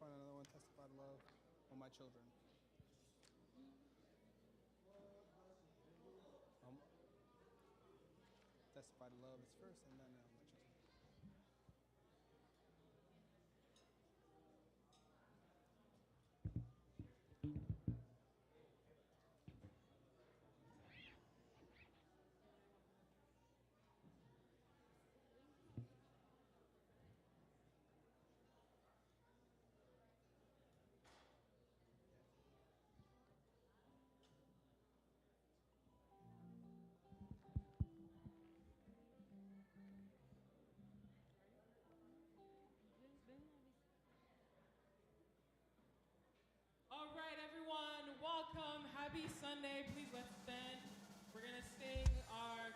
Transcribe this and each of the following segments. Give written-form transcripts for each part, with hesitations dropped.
find another one, testify to love on my children. Um, testify to love is first, and then my children. All right, everyone, welcome. Happy Sunday. Please let's stand. We're going to sing our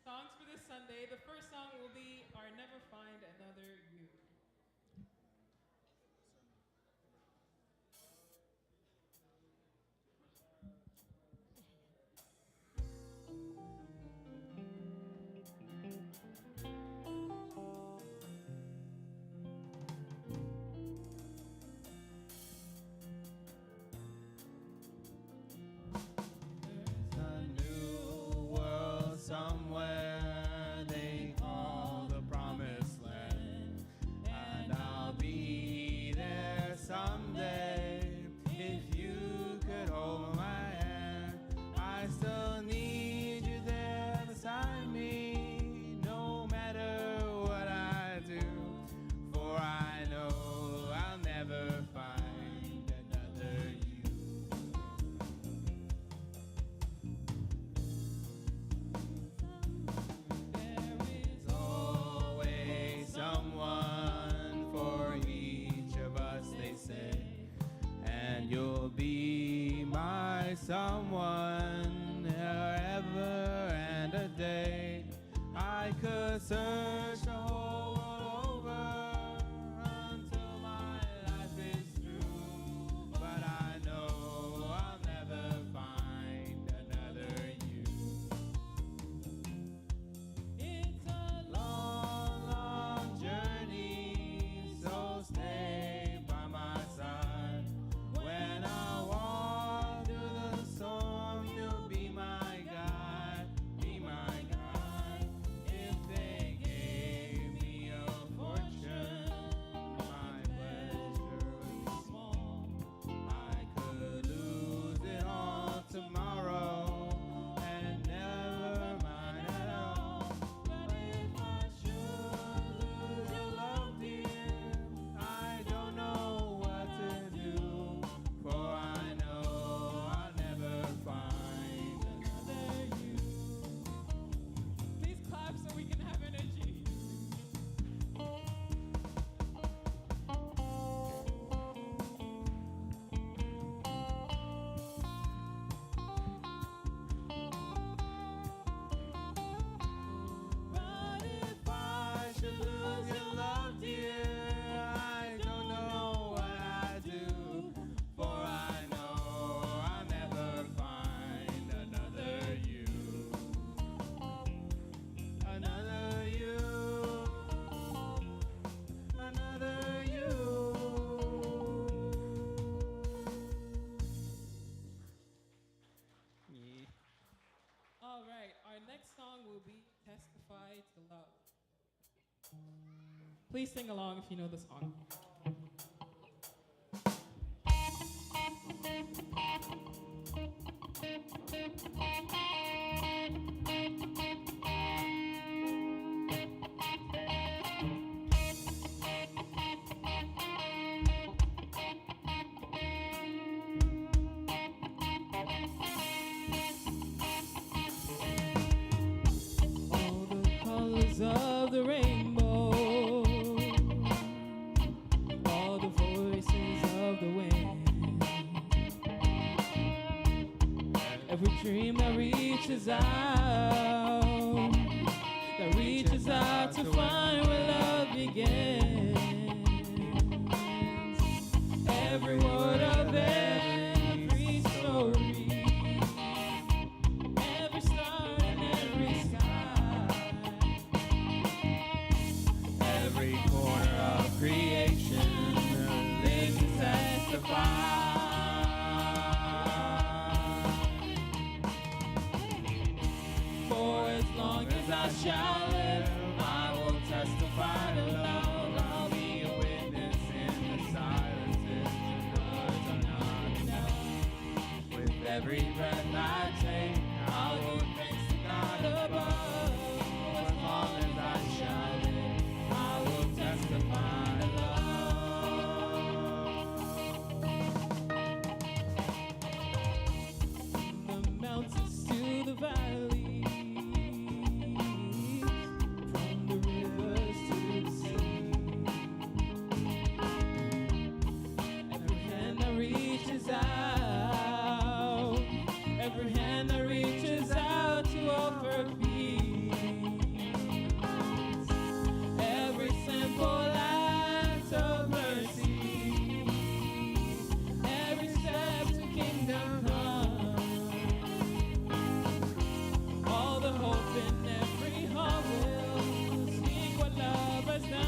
songs for this Sunday. The first song will be our Never Find Another You. Somewhere they call the promised land, and I'll be there someday. If you could hold my hand, I still need you there beside me, no matter what I do, for I know I'll never find another you. Someone for each of us, they say, and you'll be my someone forever and a day. I could search the whole world over until my life is through, but I know I'll never find another you. It's a long journey, so stay by my side. When I walk through the storm, you'll be my guide, be my guide. If they gave me a fortune, my pleasure would be small. I could lose it all tomorrow and never mind at all. But if I should lose your love, dear, I don't know what to do, for I know I'll never find another you. Please clap so we can have energy. But if I should lose your love, dear, I don't know what I'd do, for I know I'll never find another you. Another you. Another you. Yeah. All right, our next song will be Testify to Love. Please sing along if you know the song. All the colors of the rainbow, all the voices of the wind, every dream that reaches out to find where love begins. Every word of every story, every star and every sky, Every corner of creation, For as long as I shall live, I will testify to love. I'll be a witness in the silences. The words are not enough. With every breath I take, I'll give thanks to God above. For as long as I shall live, I will testify to love. The mountains to the valleys, from the rivers to the sea. Every hand that reaches out, every hand that reaches out to offer peace. Every simple act of mercy, every step to kingdom come. All the hope in every heart will speak what love has done.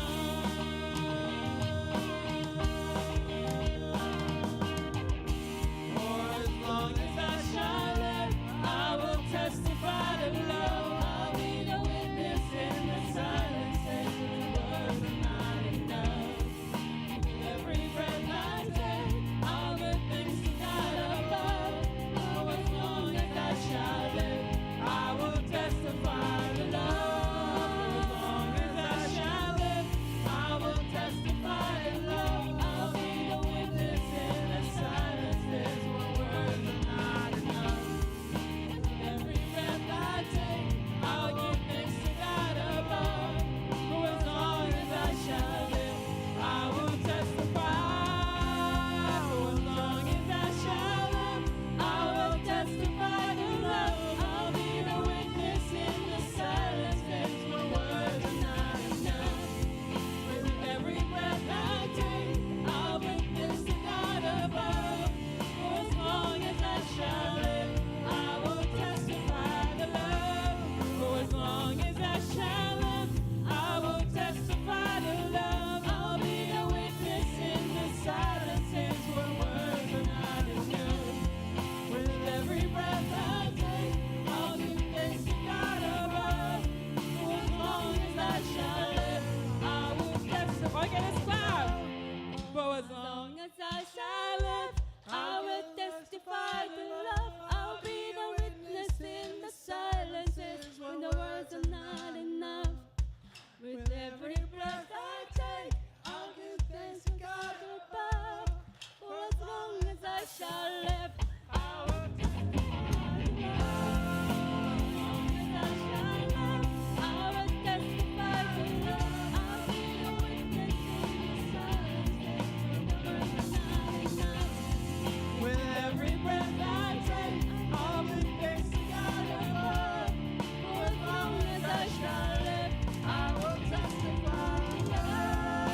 For as long as I shall live, I will testify to love. I'll be the witness in the silences. Words are not enough. Every breath I take, I'll give thanks to God above. For as long as I shall live, I will testify to love. As long as I shall live, I will testify to love. I'll be the witness in the silences where words are not enough. Every breath I take, I'll give thanks to God above. For as long as I shall live, I will testify. For as long as I shall live, I will testify to love. I'll be the witness in the silences where words are not enough. With every breath I take, I'll witness to God above. For as long as I shall live, I will testify to love. For as long as I shall live, I will testify to love. I'll be the witness in the silences where words are not enough. With every breath I take, I'll give thanks to God above. For as long as I shall live, I will testify. Get this clap. For as long as I shall live, I will testify to love. I'll be the witness in the silences when the words are not enough. With every breath I take, I'll give thanks to God above. For as long as I shall live, I will testify to love. As long as I shall live, I will testify to love. I'll be the witness in the silences when the words are not enough. With every breath I take, I'll give thanks to God above. For as long as I shall live, I will testify to love.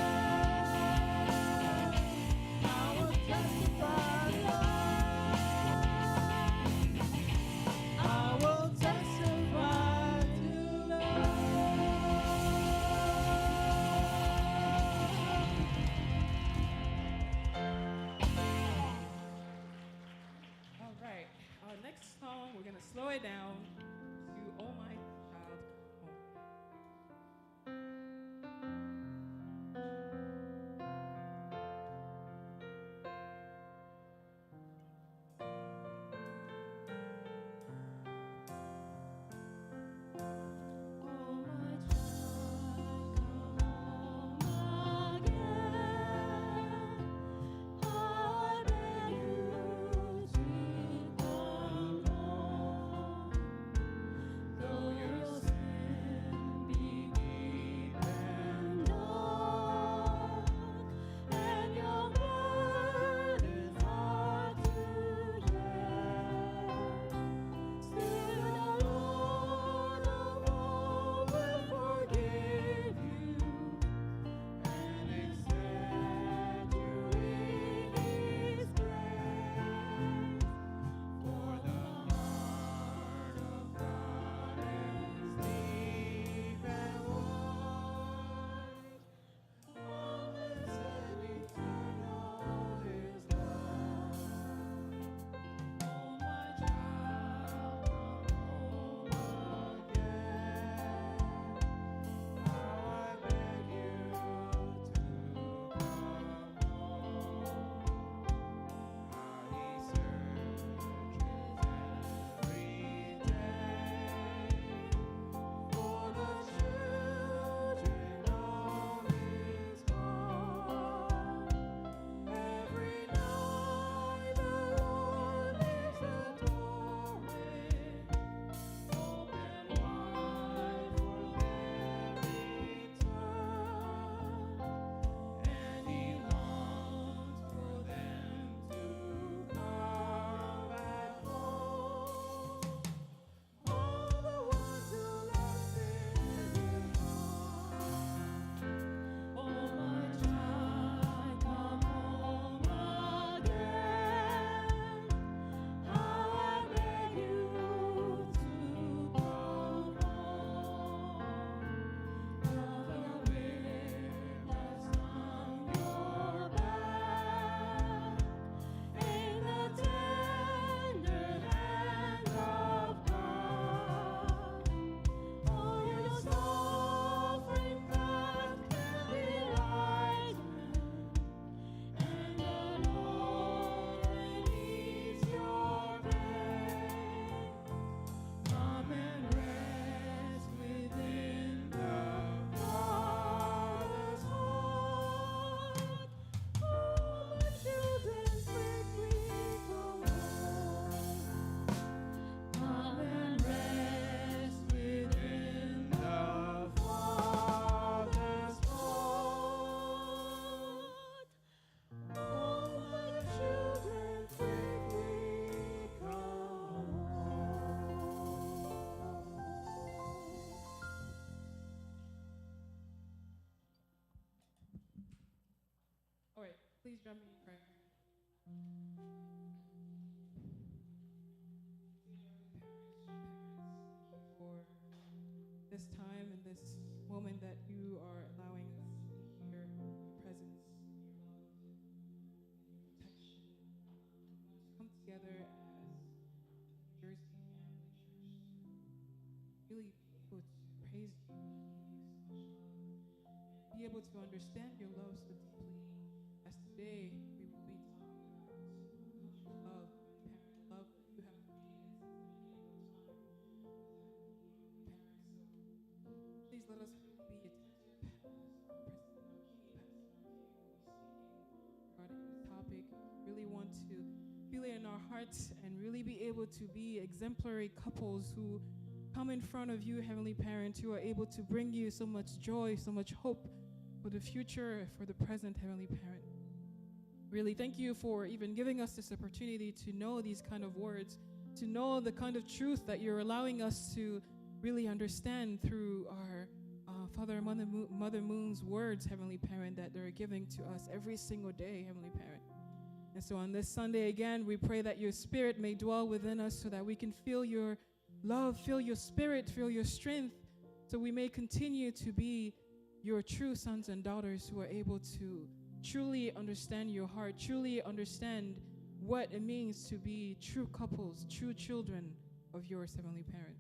I will testify to love. I will testify to love. All right, our next song, we're gonna slow it down to "Oh My Child Home." Oh my child, come home again. I beg you to come home. Please join me in prayer. For this time and this moment that you are allowing us to be here, your presence, your protection, come together as Jersey Family Church, really be able to praise you, be able to understand your love so deeply. As today we will be talking about love, parent love that you have created parents. So please let us really be attentive as President Naokimi, Pastor Naokimi will be speaking regarding this topic. Really want to feel it in our hearts and really be able to be exemplary couples who come in front of you, Heavenly Parent, who are able to bring you so much joy, so much hope for the future, for the present, Heavenly Parent. Really, thank you for even giving us this opportunity to know these kind of words, to know the kind of truth that you're allowing us to really understand through our Father and Mother Moon's words, Heavenly Parent, that they're giving to us every single day, Heavenly Parent. And so on this Sunday again, we pray that your spirit may dwell within us so that we can feel your love, feel your spirit, feel your strength, so we may continue to be your true sons and daughters who are able to truly understand your heart, truly understand what it means to be true couples, true children of yours, Heavenly Parent.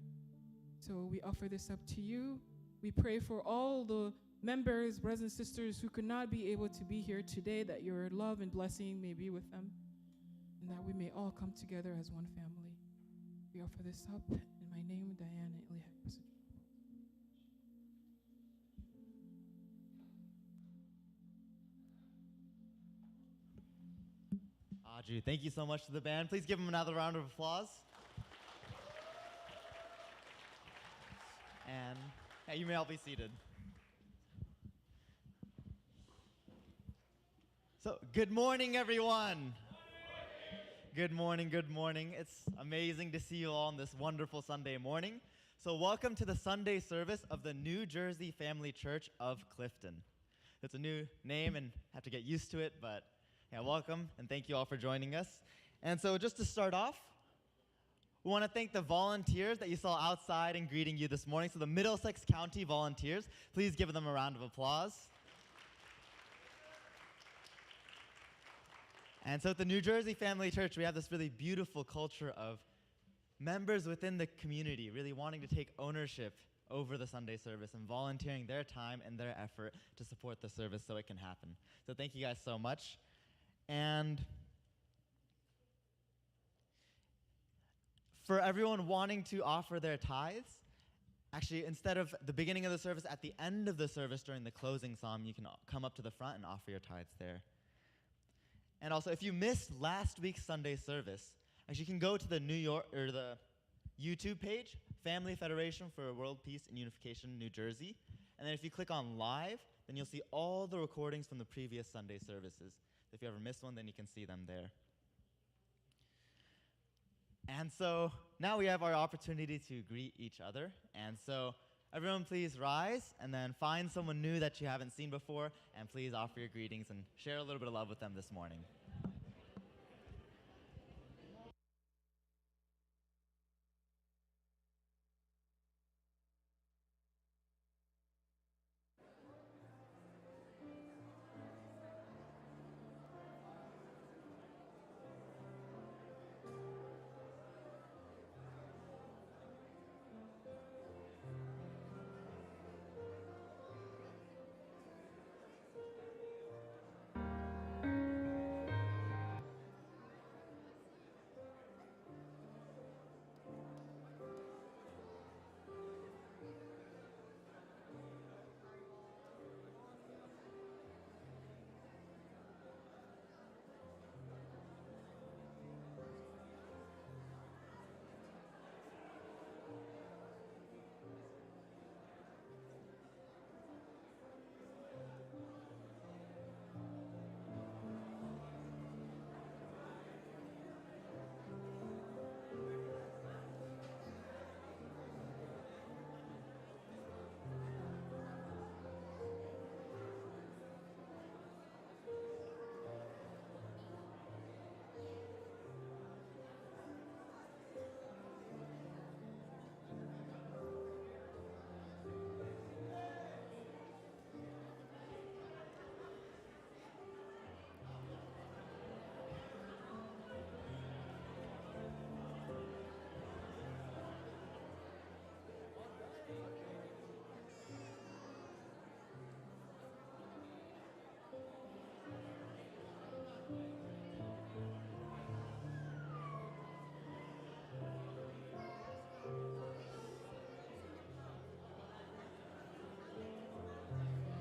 So we offer this up to you. We pray for all the members, brothers and sisters who could not be able to be here today, that your love and blessing may be with them, and that we may all come together as one family. We offer this up in my name, Diane Elias. Audrey, thank you so much to the band. Please give them another round of applause. And hey, you may all be seated. So, good morning, everyone. Good morning, good morning. It's amazing to see you all on this wonderful Sunday morning. So, welcome to the Sunday service of the New Jersey Family Church of Clifton. It's a new name and have to get used to it, but yeah, welcome, and thank you all for joining us. And so just to start off, we want to thank the volunteers that you saw outside and greeting you this morning. So the Middlesex County volunteers, please give them a round of applause. And so at the New Jersey Family Church, we have this really beautiful culture of members within the community really wanting to take ownership over the Sunday service and volunteering their time and their effort to support the service so it can happen. So thank you guys so much. And for everyone wanting to offer their tithes, actually, instead of the beginning of the service, at the end of the service during the closing psalm, you can come up to the front and offer your tithes there. And also, if you missed last week's Sunday service, actually, you can go to the the YouTube page, Family Federation for World Peace and Unification, New Jersey. And then if you click on live, then you'll see all the recordings from the previous Sunday services. If you ever missed one, then you can see them there. And so now we have our opportunity to greet each other. And so everyone please rise and then find someone new that you haven't seen before, and please offer your greetings and share a little bit of love with them this morning.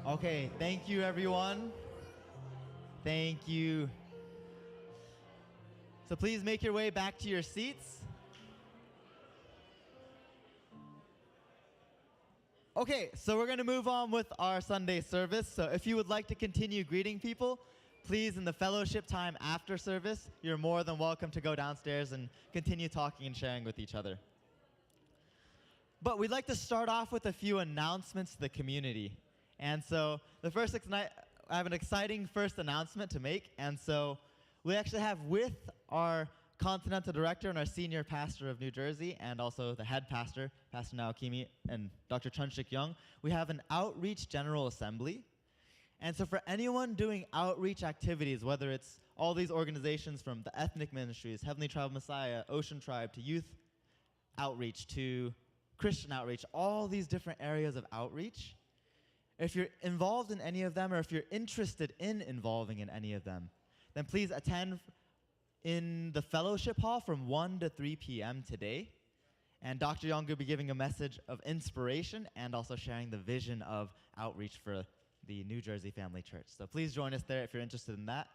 Okay, thank you, everyone. Thank you. So please make your way back to your seats. Okay, so we're going to move on with our Sunday service. So if you would like to continue greeting people, please, in the fellowship time after service, you're more than welcome to go downstairs and continue talking and sharing with each other. But we'd like to start off with a few announcements to the community. And so I have an exciting first announcement to make. And so we actually have with our Continental Director and our Senior Pastor of New Jersey, and also the Head Pastor, Pastor Naokimi, and Dr. Chunshik Young, we have an Outreach General Assembly. And so for anyone doing outreach activities, whether it's all these organizations from the ethnic ministries, Heavenly Tribe Messiah, Ocean Tribe, to youth outreach, to Christian outreach, all these different areas of outreach, if you're involved in any of them or if you're interested in involving in any of them, then please attend in the fellowship hall from 1 to 3 p.m. today. And Dr. Young will be giving a message of inspiration and also sharing the vision of outreach for the New Jersey Family Church. So please join us there if you're interested in that.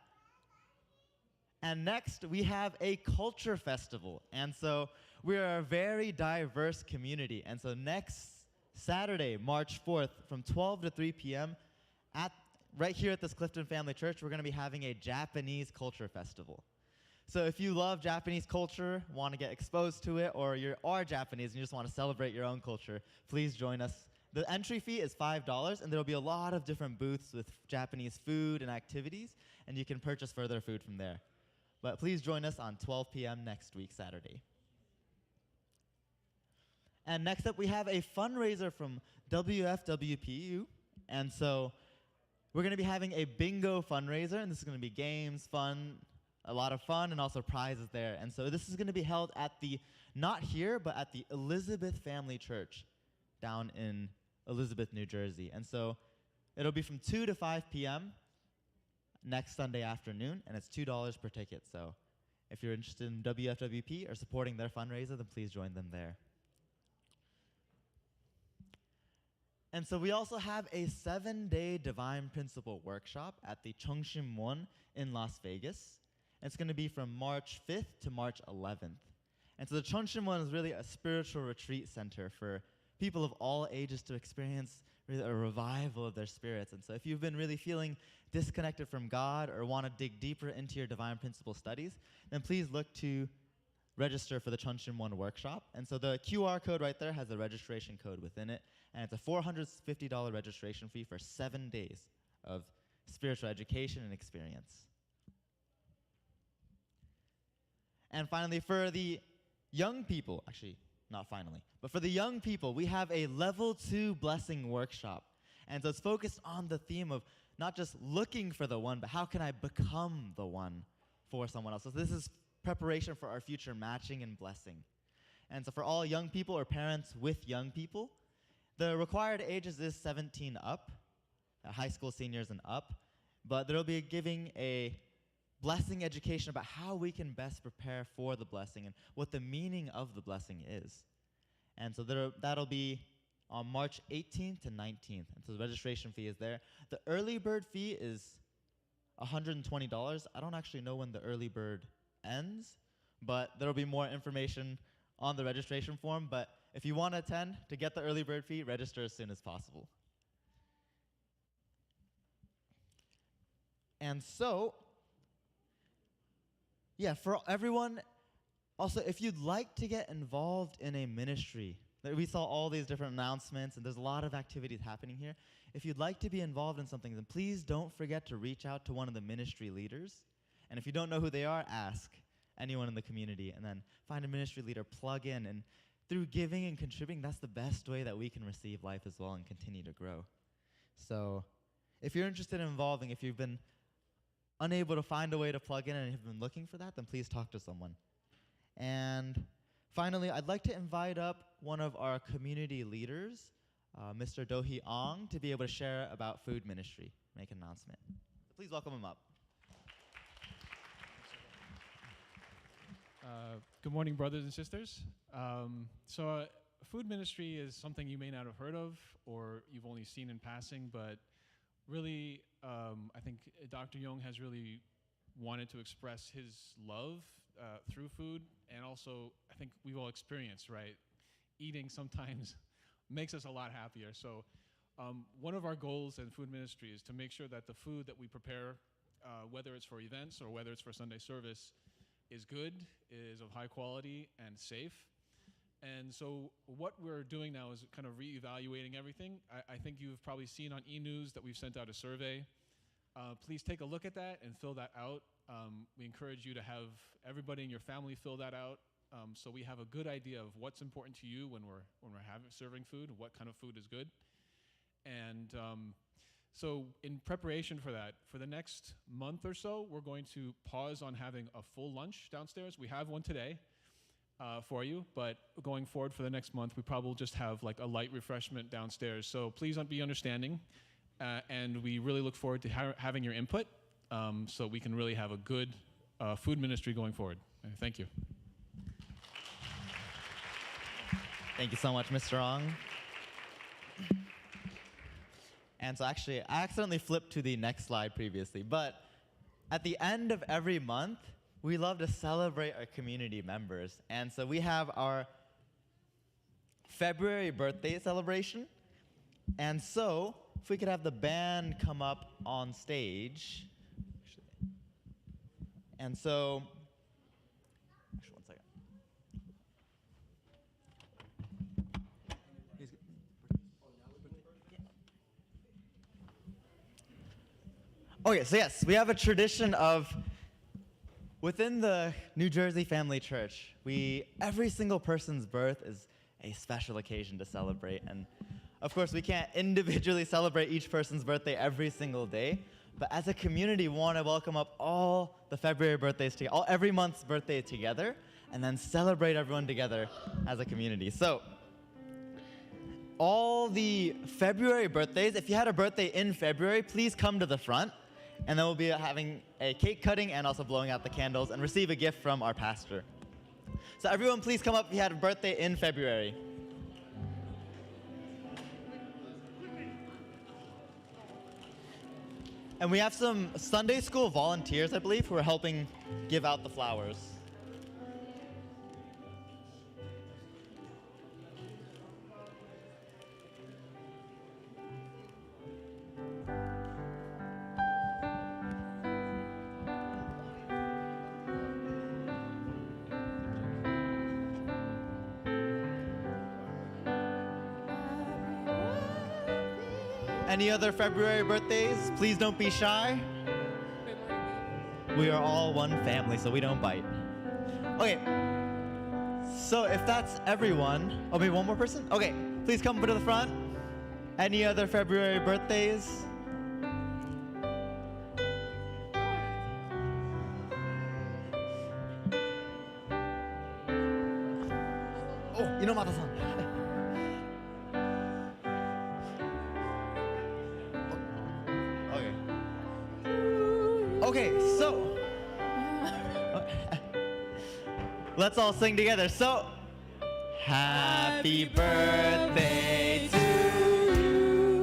And next, we have a culture festival. And so we are a very diverse community. And so next Saturday, March 4th, from 12 to 3 p.m., right here at this Clifton Family Church, we're going to be having a Japanese culture festival. So if you love Japanese culture, want to get exposed to it, or you are Japanese and you just want to celebrate your own culture, please join us. The entry fee is $5, and there will be a lot of different booths with Japanese food and activities, and you can purchase further food from there. But please join us on 12 p.m. next week, Saturday. And next up, we have a fundraiser from WFWPU. And so we're going to be having a bingo fundraiser, and this is going to be games, fun, a lot of fun, and also prizes there. And so this is going to be held at not here, but at the Elizabeth Family Church down in Elizabeth, New Jersey. And so it'll be from 2 to 5 p.m. next Sunday afternoon, and it's $2 per ticket. So if you're interested in WFWP or supporting their fundraiser, then please join them there. And so we also have a 7-day Divine Principle workshop at the Cheongshim-won in Las Vegas. It's going to be from March 5th to March 11th. And so the Cheongshim-won is really a spiritual retreat center for people of all ages to experience really a revival of their spirits. And so if you've been really feeling disconnected from God or want to dig deeper into your Divine Principle studies, then please look to register for the Cheongshim-won workshop. And so the QR code right there has a registration code within it, and it's a $450 registration fee for 7 days of spiritual education and experience. And finally, for the young people, actually, not finally, but for the young people, we have a Level 2 Blessing workshop. And so it's focused on the theme of not just looking for the one, but how can I become the one for someone else? So this is preparation for our future matching and blessing. And so for all young people or parents with young people, the required ages is 17 up, high school seniors and up, but they'll be giving a blessing education about how we can best prepare for the blessing and what the meaning of the blessing is. And so that'll be on March 18th to 19th, and so the registration fee is there. The early bird fee is $120. I don't actually know when the early bird ends, but there'll be more information on the registration form. But if you want to attend, to get the early bird fee, register as soon as possible. And so, yeah, for everyone, also, if you'd like to get involved in a ministry, we saw all these different announcements, and there's a lot of activities happening here. If you'd like to be involved in something, then please don't forget to reach out to one of the ministry leaders. And if you don't know who they are, ask anyone in the community, and then find a ministry leader, plug in, and through giving and contributing, that's the best way that we can receive life as well and continue to grow. So if you're interested in involving, if you've been unable to find a way to plug in and have been looking for that, then please talk to someone. And finally, I'd like to invite up one of our community leaders, Mr. Do-hee Ong, to be able to share about food ministry, make an announcement. Please welcome him up. Good morning, brothers and sisters. So food ministry is something you may not have heard of or you've only seen in passing, but really, I think Dr. Young has really wanted to express his love through food, and also I think we've all experienced, right? Eating sometimes makes us a lot happier. So one of our goals in food ministry is to make sure that the food that we prepare, whether it's for events or whether it's for Sunday service, is good, is of high quality, and safe. And so what we're doing now is kind of reevaluating everything. I think you've probably seen on e-news that we've sent out a survey. Please take a look at that and fill that out. We encourage you to have everybody in your family fill that out, so we have a good idea of what's important to you when we're serving food, what kind of food is good. And so in preparation for that, for the next month or so, we're going to pause on having a full lunch downstairs. We have one today for you, but going forward for the next month, we probably will just have like a light refreshment downstairs. So please be understanding, and we really look forward to having your input, so we can really have a good food ministry going forward. Thank you. Thank you so much, Mr. Ong. And so actually, I accidentally flipped to the next slide previously, but at the end of every month, we love to celebrate our community members. And so we have our February birthday celebration. And so if we could have the band come up on stage. And so, actually, one second. Okay, so yes, we have a tradition of, within the New Jersey Family Church, every single person's birth is a special occasion to celebrate. And of course, we can't individually celebrate each person's birthday every single day, but as a community, we want to welcome up all the February birthdays together, every month's birthday together, and then celebrate everyone together as a community. So, all the February birthdays, if you had a birthday in February, please come to the front, and then we'll be having a cake cutting and also blowing out the candles and receive a gift from our pastor. So everyone, please come up if you had a birthday in February. And we have some Sunday school volunteers, I believe, who are helping give out the flowers. Any other February birthdays? Please don't be shy. We are all one family, so we don't bite. Okay, so if that's everyone, oh, maybe one more person? Okay, please come to the front. Any other February birthdays? Oh, Inomata-san. Okay, so let's all sing together. So, happy birthday to you.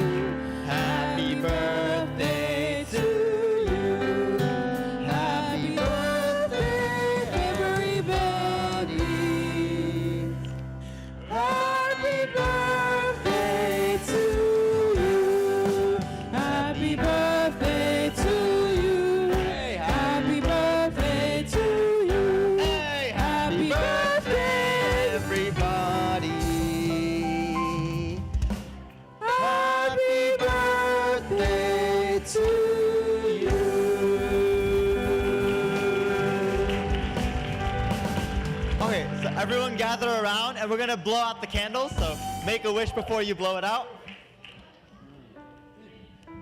Happy birthday to you. Happy birthday, everybody. Happy birthday to you. Happy birthday to you. Everyone gather around, and we're going to blow out the candles, so make a wish before you blow it out. That's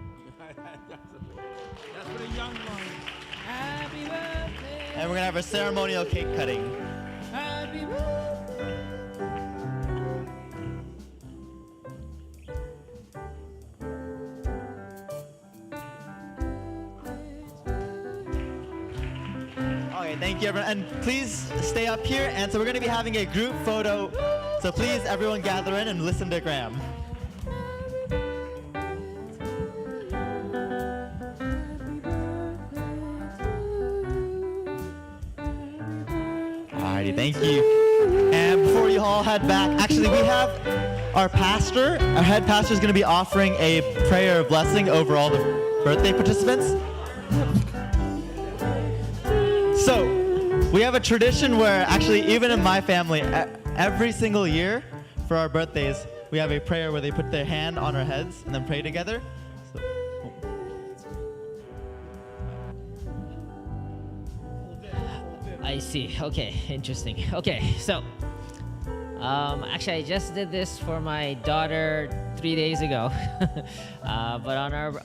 for the young ones. Happy birthday. And we're going to have a ceremonial cake cutting. Happy birthday. Okay, thank you, everyone. And please stay up here. And so we're going to be having a group photo. So please, everyone gather in and listen to Graham. Alrighty, thank you. And before you all head back, actually we have our head pastor is going to be offering a prayer of blessing over all the birthday participants. So, we have a tradition where actually even in my family, every single year for our birthdays, we have a prayer where they put their hand on our heads and then pray together. So, I see. Okay, interesting. Okay, so actually, I just did this for my daughter 3 days ago. But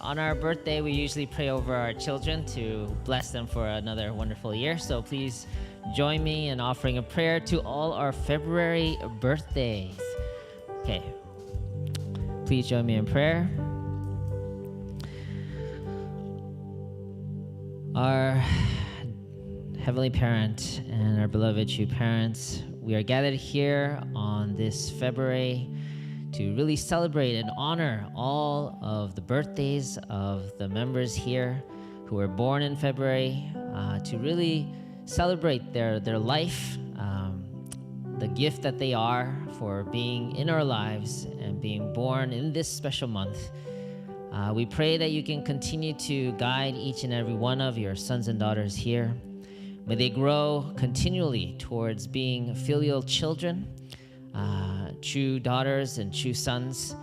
on our birthday, we usually pray over our children to bless them for another wonderful year. So please join me in offering a prayer to all our February birthdays. Okay. Please join me in prayer. Our Heavenly Parent and our beloved true parents, we are gathered here on this February to really celebrate and honor all of the birthdays of the members here who were born in February, to really celebrate their life, the gift that they are for being in our lives and being born in this special month. We pray that you can continue to guide each and every one of your sons and daughters here. May they grow continually towards being filial children, true daughters and true sons,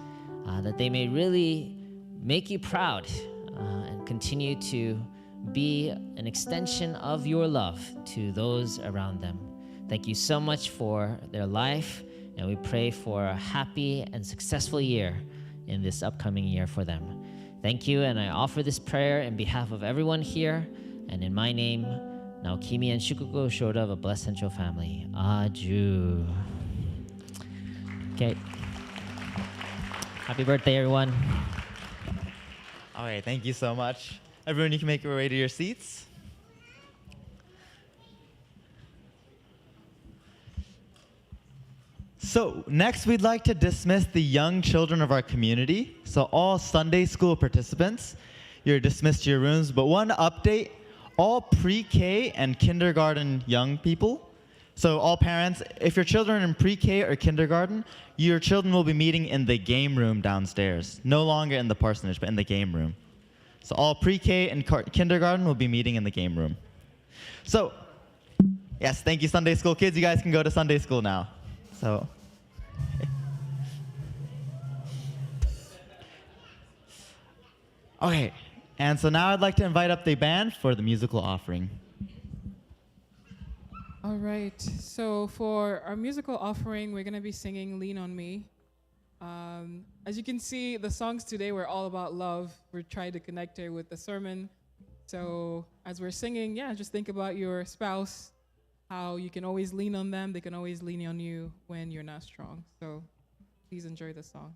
that they may really make you proud and continue to be an extension of your love to those around them. Thank you so much for their life, and we pray for a happy and successful year in this upcoming year for them. Thank you, and I offer this prayer in behalf of everyone here, and in my name, Naokimi and Shukuko Ushiroda of a Blessed Central family. Aju. Okay. Happy birthday, everyone. all right, thank you so much. Everyone, you can make your way to your seats. So next, we'd like to dismiss the young children of our community. So all Sunday school participants, you're dismissed to your rooms. But one update, all pre-K and kindergarten young people, so all parents, if your children are in pre-K or kindergarten, your children will be meeting in the game room downstairs. No longer in the parsonage, but in the game room. So all pre-K and kindergarten will be meeting in the game room. So, yes, thank you, Sunday school kids. You guys can go to Sunday school now. So. Okay, and so now I'd like to invite up the band for the musical offering. All right. So for our musical offering, we're going to be singing Lean on Me. As you can see, the songs today were all about love. We're trying to connect it with the sermon. So as we're singing, just think about your spouse, how you can always lean on them. They can always lean on you when you're not strong. So please enjoy the song.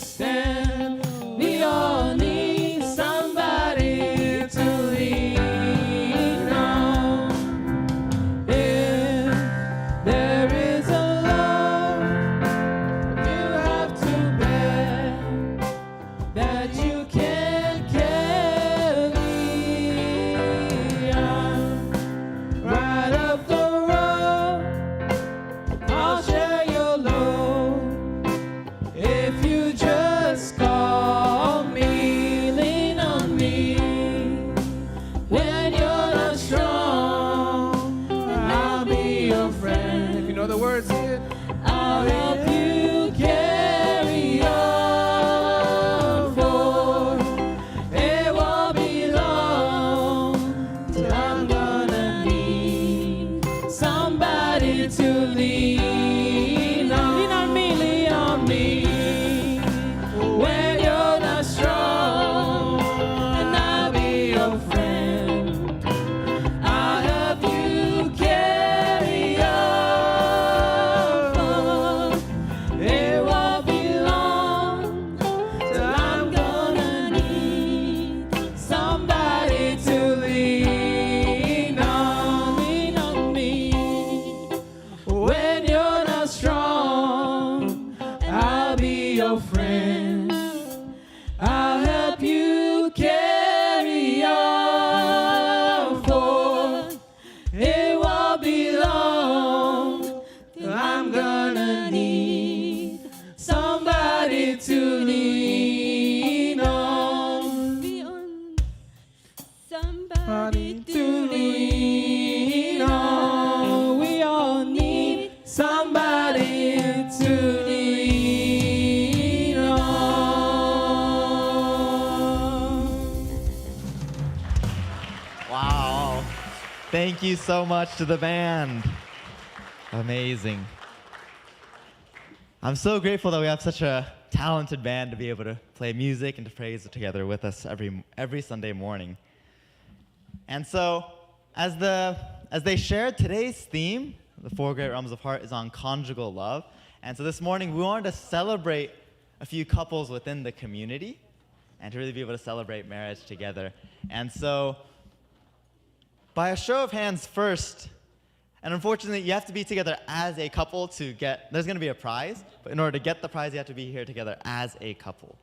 stand. We all need somebody to lean on. If there is a load you have to bear that you can't carry, right up the road, I'll share your load. If you just call me, lean on me. When you're not strong, I'll be your friend. If you know the words here, I'll help you carry on. For it won't be long till I'm gonna need somebody to lean on. Lean on me, lean on me. When you're not strong, and I'll be your friend. I'll help you carry on. It won't be long till I'm gonna need somebody to lean on. Lean on me. When you're not strong, I'll be your friend. I'll help you carry on. For it won't be long till I'm gonna need somebody to lean on. Somebody to lean on. We all need somebody to lean on. Wow. Thank you so much to the band. Amazing. I'm so grateful that we have such a talented band to be able to play music and to praise together with us every Sunday morning. And so, as they shared, today's theme, the Four Great Realms of Heart, is on conjugal love. And so this morning, we wanted to celebrate a few couples within the community and to really be able to celebrate marriage together. And so, by a show of hands first, and unfortunately, you have to be together as a couple to get, there's going to be a prize, but in order to get the prize, you have to be here together as a couple.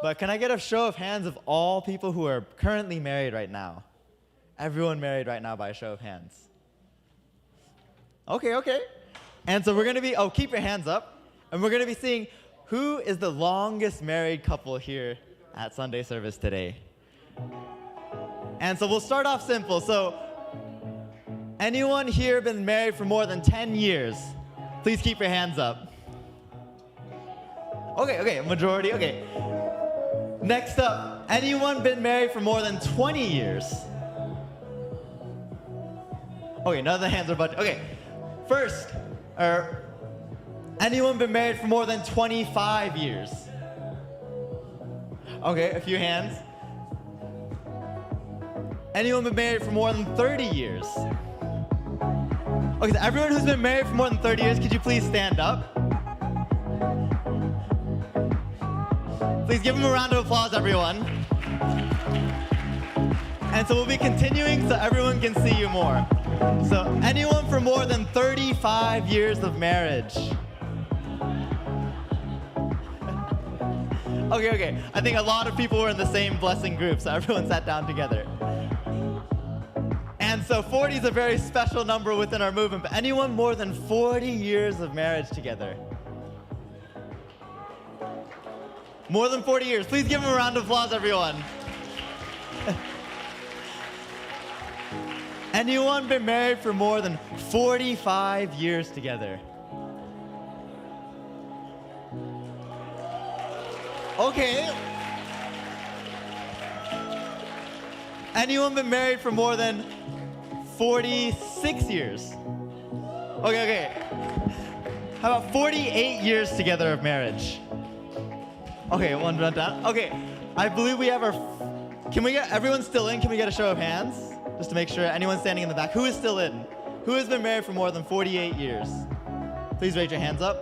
But can I get a show of hands of all people who are currently married right now? Everyone married right now by a show of hands. Okay. And so we're going to be, keep your hands up, and we're going to be seeing who is the longest married couple here at Sunday service today. And so we'll start off simple. So, anyone here been married for more than 10 years? Please keep your hands up. Okay, majority, okay. Next up, anyone been married for more than 20 years? Okay, none of the hands are budget. Okay, first, anyone been married for more than 25 years? Okay, a few hands. Anyone been married for more than 30 years? Okay, so everyone who's been married for more than 30 years, could you please stand up? Please give them a round of applause, everyone. And so we'll be continuing so everyone can see you more. So anyone for more than 35 years of marriage? Okay. I think a lot of people were in the same blessing group, so everyone sat down together. And so 40 is a very special number within our movement, but anyone more than 40 years of marriage together? More than 40 years. Please give them a round of applause, everyone. Anyone been married for more than 45 years together? Okay. Anyone been married for more than 46 years? Okay. How about 48 years together of marriage? Okay, one run down. Okay, I believe we have our, can we get, everyone still in? Can we get a show of hands? Just to make sure, anyone standing in the back, who is still in? Who has been married for more than 48 years? Please raise your hands up.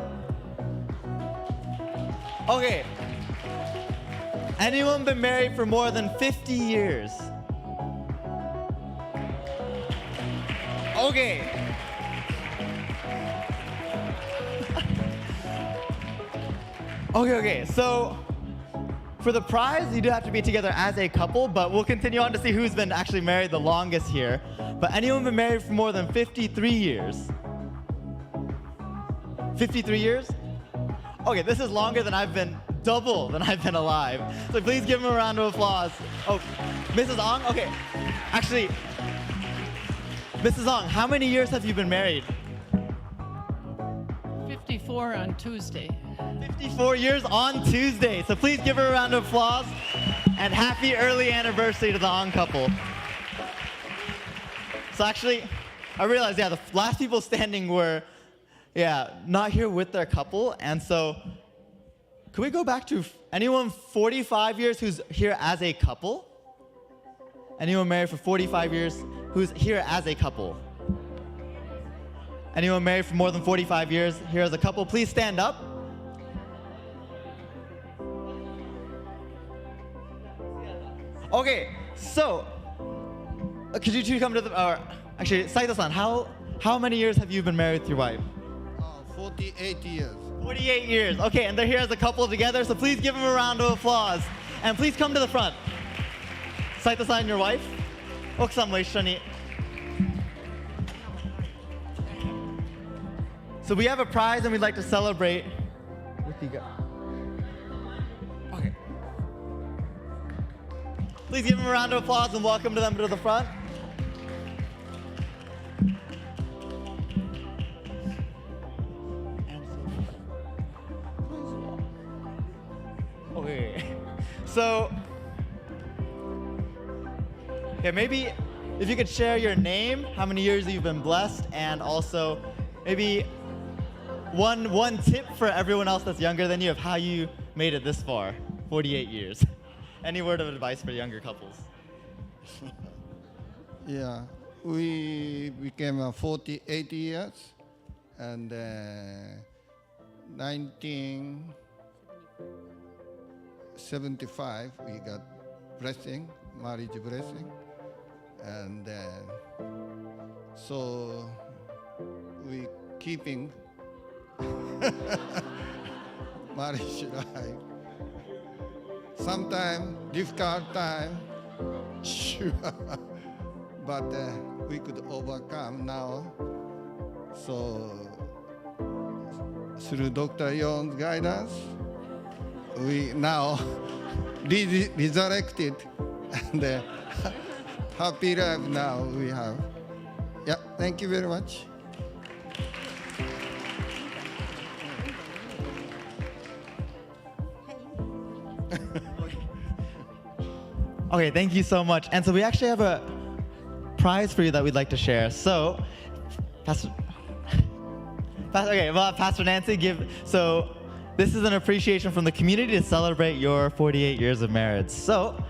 Okay, Anyone been married for more than 50 years? Okay. Okay, so for the prize, you do have to be together as a couple, but we'll continue on to see who's been actually married the longest here. But anyone been married for more than 53 years? 53 years? Okay, this is longer than double than I've been alive. So please give him a round of applause. Oh, Mrs. Ong? Okay, actually, Mrs. Ong, how many years have you been married? 54 on Tuesday. 54 years on Tuesday. So please give her a round of applause and happy early anniversary to the Ong couple. So actually, I realized, the last people standing were, not here with their couple. And so, could we go back to anyone 45 years who's here as a couple? Anyone married for 45 years who's here as a couple? Anyone married for more than 45 years here as a couple? Please stand up. Okay, so could you two come to actually, Saito-san, how many years have you been married with your wife? 48 years. 48 years. Okay, and they're here as a couple together, so please give them a round of applause. And please come to the front. Saito-san, your wife? Oku-san mo ishoni. So we have a prize and we'd like to celebrate with you guys. Okay. Please give them a round of applause and welcome them to the front. Okay. So, maybe if you could share your name, how many years you've been blessed, and also maybe one tip for everyone else that's younger than you of how you made it this far, 48 years. Any word of advice for younger couples? Yeah, we became 48 years, and 1975 we got blessing, marriage blessing, and so we keeping marriage life. Sometimes difficult time, sure, but we could overcome now. So through Dr. Yon's guidance, we now resurrected and happy life now we have. Yeah, thank you very much. Okay, thank you so much. And so we actually have a prize for you that we'd like to share. So, Pastor Nancy, so this is an appreciation from the community to celebrate your 48 years of marriage. So,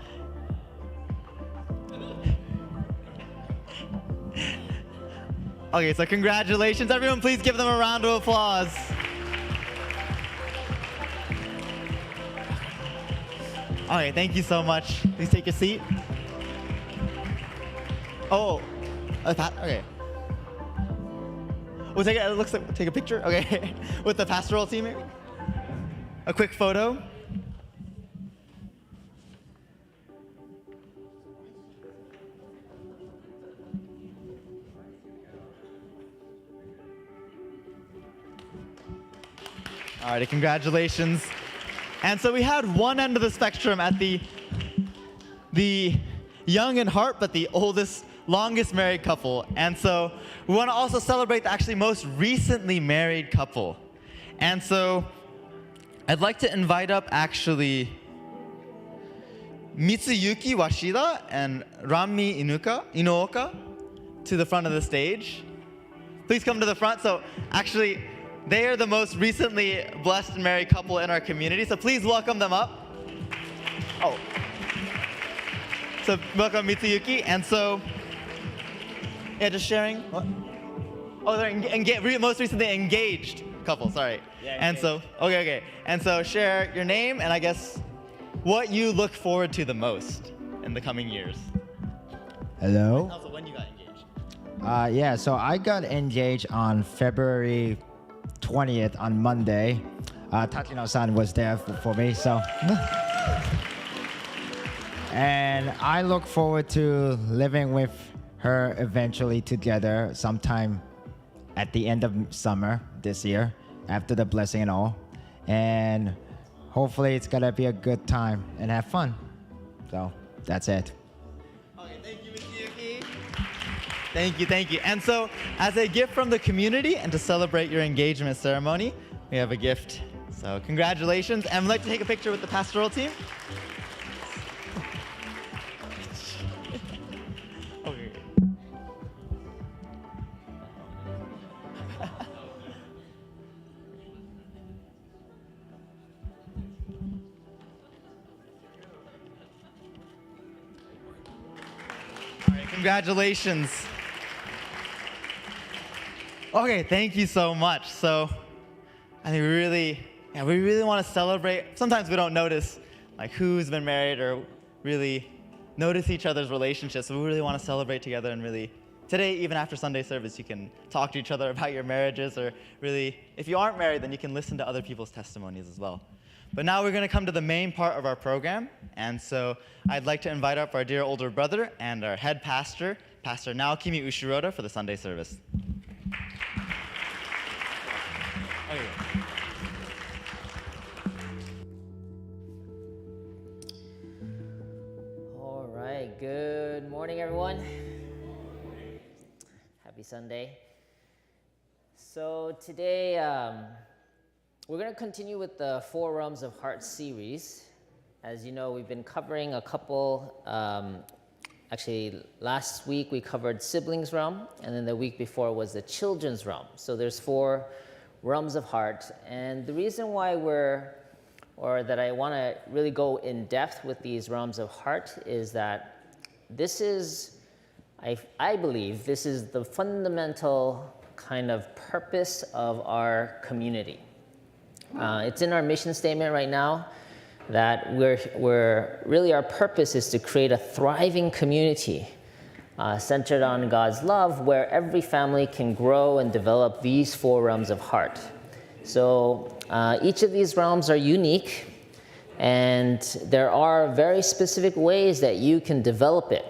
okay, so congratulations. Everyone, please give them a round of applause. Okay, thank you so much. Please take your seat. Oh, okay. We'll take take a picture, okay, with the pastoral team maybe. A quick photo. All right, congratulations. And so we had one end of the spectrum at the young in heart, but the longest married couple. And so we want to also celebrate the actually most recently married couple. And so I'd like to invite up actually Mitsuyuki Washida and Rami Inuoka to the front of the stage. Please come to the front. So actually, they are the most recently blessed and married couple in our community, so please welcome them up. Oh. So welcome Mitsuyuki, and so, just sharing. What? Oh, they're most recently engaged couple, sorry. Yeah, and so, okay. And so share your name and I guess what you look forward to the most in the coming years. Hello? Also, when you got engaged. Yeah, so I got engaged on February 20th on Monday. Tatino-san was there for me, so. And I look forward to living with her eventually together sometime at the end of summer this year, after the blessing and all. And hopefully it's gonna be a good time and have fun. So that's it. Okay, thank you, Miki. Thank you. And so, as a gift from the community and to celebrate your engagement ceremony, we have a gift. So congratulations, and we'd like to take a picture with the pastoral team. Okay. All right, congratulations. Okay, thank you so much. So, I think we really want to celebrate. Sometimes we don't notice like who's been married or really notice each other's relationships. So we really want to celebrate together, and really today, even after Sunday service, you can talk to each other about your marriages, or really, if you aren't married, then you can listen to other people's testimonies as well. But now we're going to come to the main part of our program, and so I'd like to invite up our dear older brother and our head pastor, Pastor Naokimi Ushiroda, for the Sunday service. All right, good morning, everyone. Happy Sunday. So today, we're going to continue with the Four Realms of Heart series. As you know, we've been covering a couple, actually last week we covered siblings realm, and then the week before was the children's realm. So there's four realms of heart, and the reason why that I want to really go in depth with these realms of heart is that this is, I believe, this is the fundamental kind of purpose of our community. It's in our mission statement right now that we're really, our purpose is to create a thriving community centered on God's love, where every family can grow and develop these four realms of heart. So each of these realms are unique, and there are very specific ways that you can develop it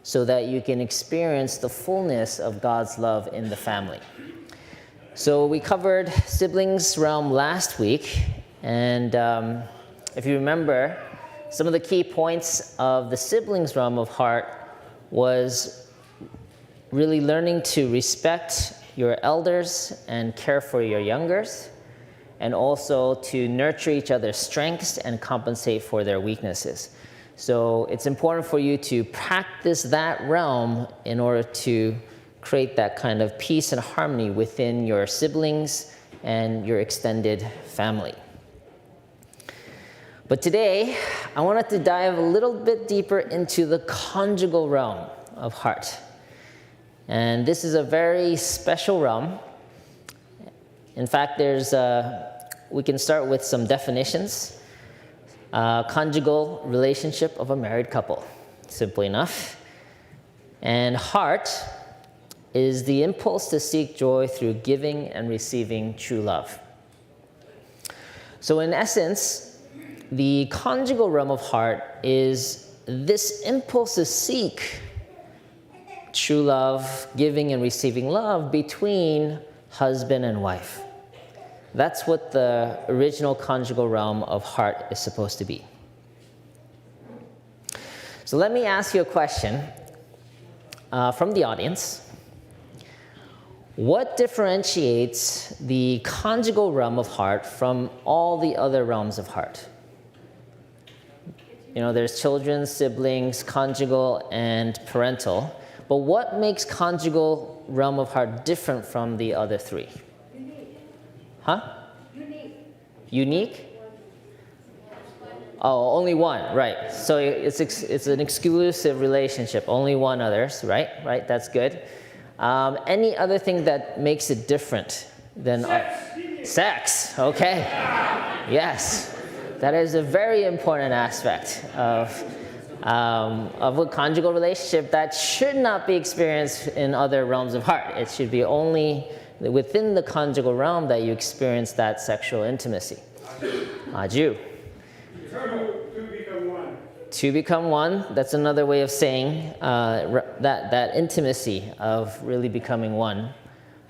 so that you can experience the fullness of God's love in the family. So we covered siblings realm last week, and if you remember, some of the key points of the siblings realm of heart was really learning to respect your elders and care for your youngers, and also to nurture each other's strengths and compensate for their weaknesses. So it's important for you to practice that realm in order to create that kind of peace and harmony within your siblings and your extended family. But today, I wanted to dive a little bit deeper into the conjugal realm of heart. And this is a very special realm. In fact, we can start with some definitions. Conjugal relationship of a married couple, simply enough. And heart is the impulse to seek joy through giving and receiving true love. So in essence, the conjugal realm of heart is this impulse to seek true love, giving and receiving love between husband and wife. That's what the original conjugal realm of heart is supposed to be. So let me ask you a question from the audience. What differentiates the conjugal realm of heart from all the other realms of heart? You know, there's children, siblings, conjugal, and parental. But what makes conjugal realm of heart different from the other three? Huh? Unique? Oh, only one, right. So it's an exclusive relationship, only one others, right? Right, that's good. Any other thing that makes it different than... Sex, okay. Yes. That is a very important aspect of a conjugal relationship that should not be experienced in other realms of heart. It should be only within the conjugal realm that you experience that sexual intimacy. Aju. To become one, that's another way of saying that intimacy of really becoming one.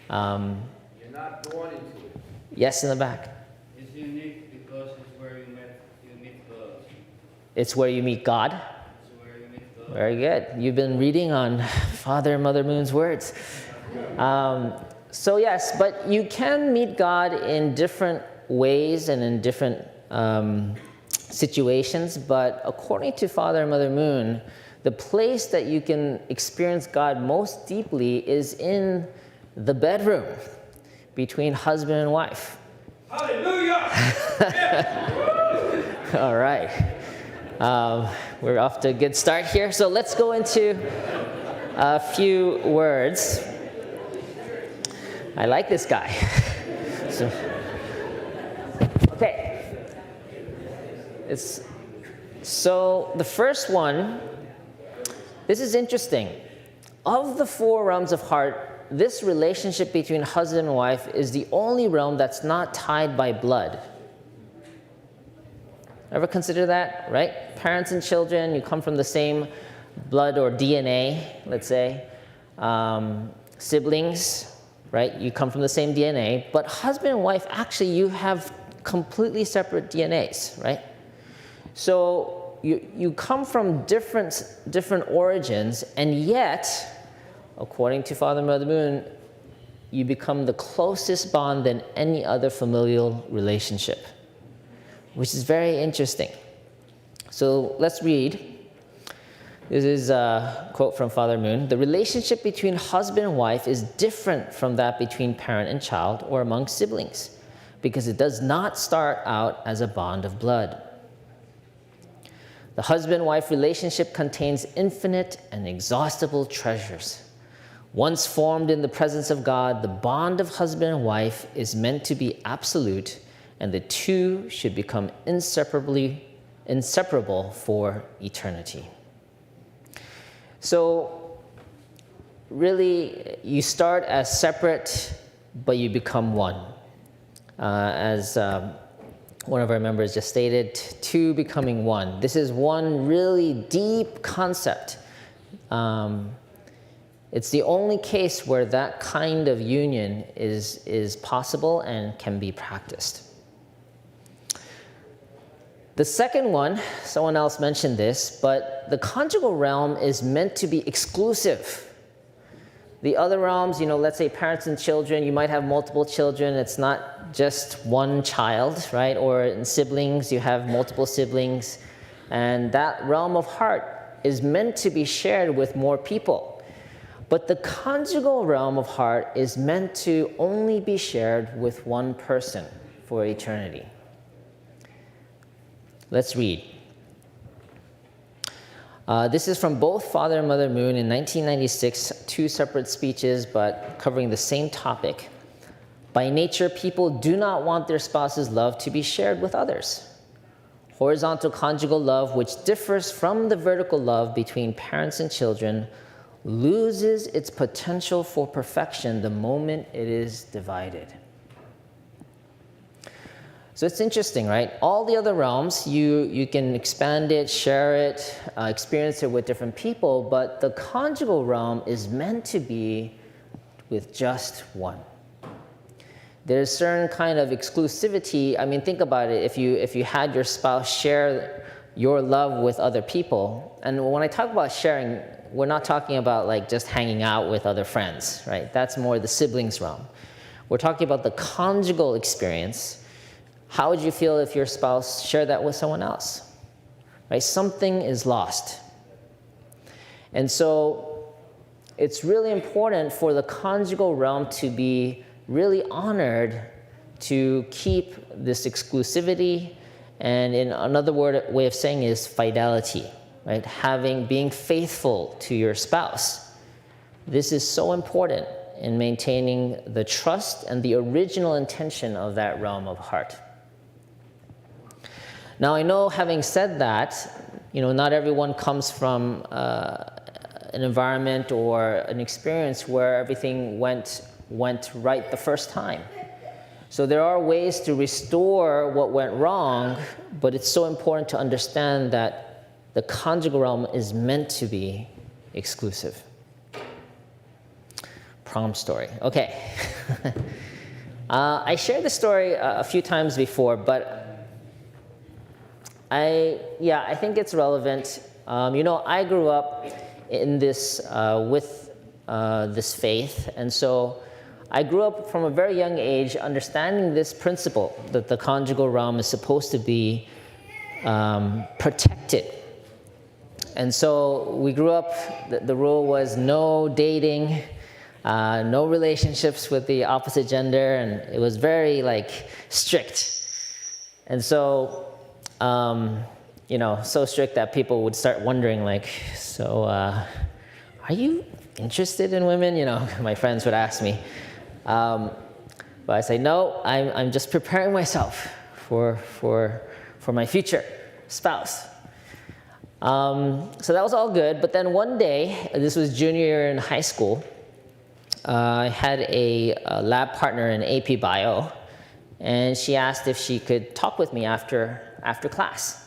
You're not born into it. Yes, in the back. It's unique because it's where you meet God. It's where you meet God. It's where you meet God. Very good. You've been reading on Father and Mother Moon's words. So yes, but you can meet God in different ways and in different situations, but according to Father and Mother Moon, the place that you can experience God most deeply is in the bedroom between husband and wife. Hallelujah! All right. We're off to a good start here. So let's go into a few words. I like this guy. Okay. So the first one, this is interesting. Of the 4 realms of heart, this relationship between husband and wife is the only realm that's not tied by blood. Ever consider that, right? Parents and children, you come from the same blood or DNA, let's say. Siblings, right? You come from the same DNA. But husband and wife, actually, you have completely separate DNAs, right? So you come from different origins, and yet, according to Father and Mother Moon, you become the closest bond than any other familial relationship, which is very interesting. So let's read. This is a quote from Father Moon. The relationship between husband and wife is different from that between parent and child or among siblings, because it does not start out as a bond of blood. The husband-wife relationship contains infinite and inexhaustible treasures. Once formed in the presence of God, the bond of husband and wife is meant to be absolute, and the two should become inseparable for eternity. So, really, you start as separate, but you become one. As one of our members just stated, 2 becoming 1. This is one really deep concept. It's the only case where that kind of union is possible and can be practiced. The second one, someone else mentioned this, but the conjugal realm is meant to be exclusive. The other realms, let's say parents and children, you might have multiple children. It's not just one child, right? Or in siblings, you have multiple siblings. And that realm of heart is meant to be shared with more people. But the conjugal realm of heart is meant to only be shared with one person for eternity. Let's read. This is from both Father and Mother Moon in 1996, 2 separate speeches, but covering the same topic. By nature, people do not want their spouse's love to be shared with others. Horizontal conjugal love, which differs from the vertical love between parents and children, loses its potential for perfection the moment it is divided. So it's interesting, right? All the other realms, you can expand it, share it, experience it with different people, but the conjugal realm is meant to be with just one. There's certain kind of exclusivity. I mean, think about it. If you had your spouse share your love with other people, and when I talk about sharing, we're not talking about like just hanging out with other friends, right? That's more the siblings realm. We're talking about the conjugal experience. How would you feel if your spouse shared that with someone else? Right? Something is lost. And so it's really important for the conjugal realm to be really honored, to keep this exclusivity, and in another way of saying is fidelity, right? Being faithful to your spouse. This is so important in maintaining the trust and the original intention of that realm of heart. Now, I know, having said that, not everyone comes from an environment or an experience where everything went right the first time. So there are ways to restore what went wrong, but it's so important to understand that the conjugal realm is meant to be exclusive. Prom story. Okay. I shared this story a few times before, but I think it's relevant. I grew up in this with this faith, and so I grew up from a very young age understanding this principle that the conjugal realm is supposed to be protected. And so we grew up, the rule was no dating, no relationships with the opposite gender, and it was very strict. And so, so strict that people would start wondering are you interested in women? My friends would ask me. But I say, no, I'm just preparing myself for my future spouse. So that was all good. But then one day, this was junior year in high school, I had a lab partner in AP Bio, and she asked if she could talk with me after class.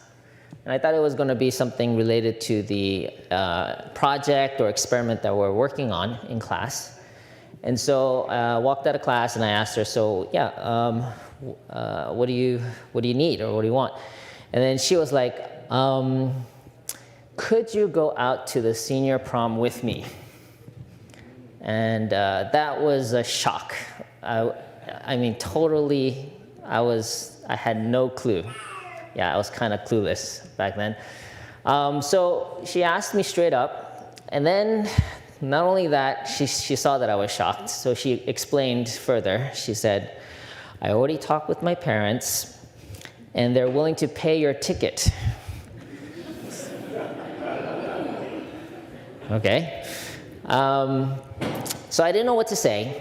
And I thought it was going to be something related to the project or experiment that we're working on in class. And so I walked out of class and I asked her, what do you need or what do you want? And then she was like, could you go out to the senior prom with me? And that was a shock. I mean, totally, I had no clue. Yeah, I was kind of clueless back then. So she asked me straight up, and then not only that, she saw that I was shocked, so she explained further. She said, I already talked with my parents, and they're willing to pay your ticket. Okay. So I didn't know what to say,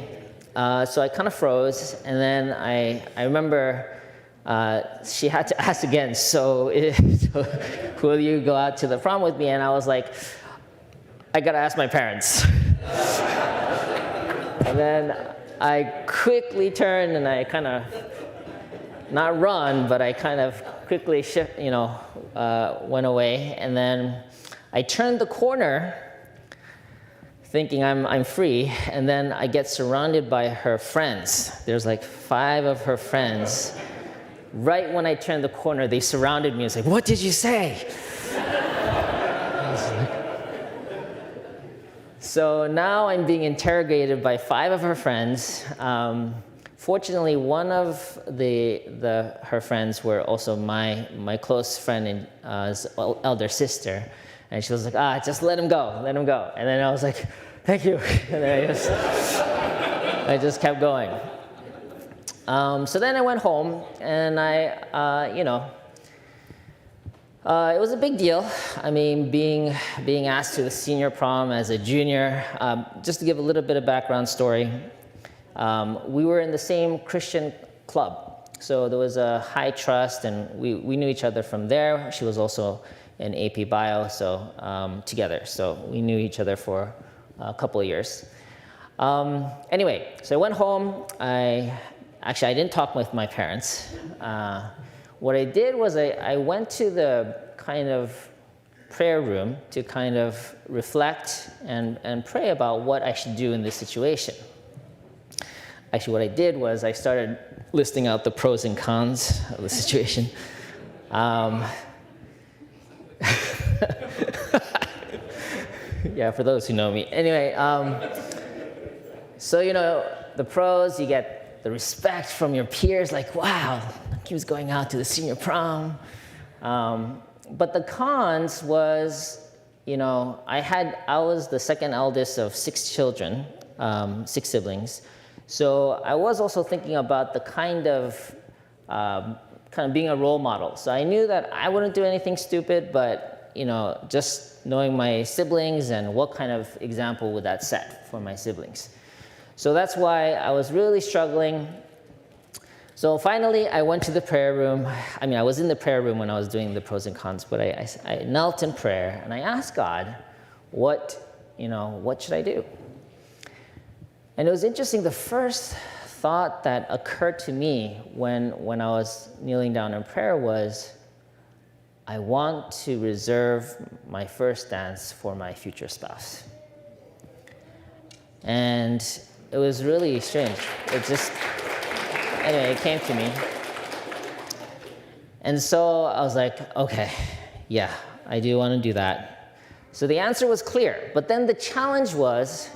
so I kind of froze, and then I remember she had to ask again, so will you go out to the prom with me? And I was like, I gotta ask my parents. And then I quickly turned and I kind of, not run, but I kind of quickly went away. And then I turned the corner thinking I'm free, and then I get surrounded by her friends. There's 5 of her friends. Right when I turned the corner, they surrounded me and said, what did you say? So now I'm being interrogated by 5 of her friends. Fortunately, one of her friends were also my close friend and elder sister. And she was like, just let him go. And then I was like, thank you. And then I just kept going. So then I went home, and it was a big deal. I mean, being asked to the senior prom as a junior. Just to give a little bit of background story, we were in the same Christian club. So there was a high trust, and we knew each other from there. She was also in AP Bio, so together. So we knew each other for a couple of years. Anyway, so I went home. I didn't talk with my parents. What I did was I went to the kind of prayer room to kind of reflect and pray about what I should do in this situation. Actually, what I did was I started listing out the pros and cons of the situation. Yeah, for those who know me. Anyway, so the pros, you get the respect from your peers, wow, he was going out to the senior prom. But the cons was, I was the second eldest of 6 children, 6 siblings. So I was also thinking about the kind of being a role model. So I knew that I wouldn't do anything stupid, but just knowing my siblings and what kind of example would that set for my siblings. So that's why I was really struggling. So finally, I went to the prayer room. I mean, I was in the prayer room when I was doing the pros and cons, but I knelt in prayer and I asked God, what should I do? And it was interesting, the first thought that occurred to me when I was kneeling down in prayer was, I want to reserve my first dance for my future spouse. And it was really strange. Anyway, it came to me. And so I was like, okay, yeah, I do want to do that. So the answer was clear. But then the challenge was,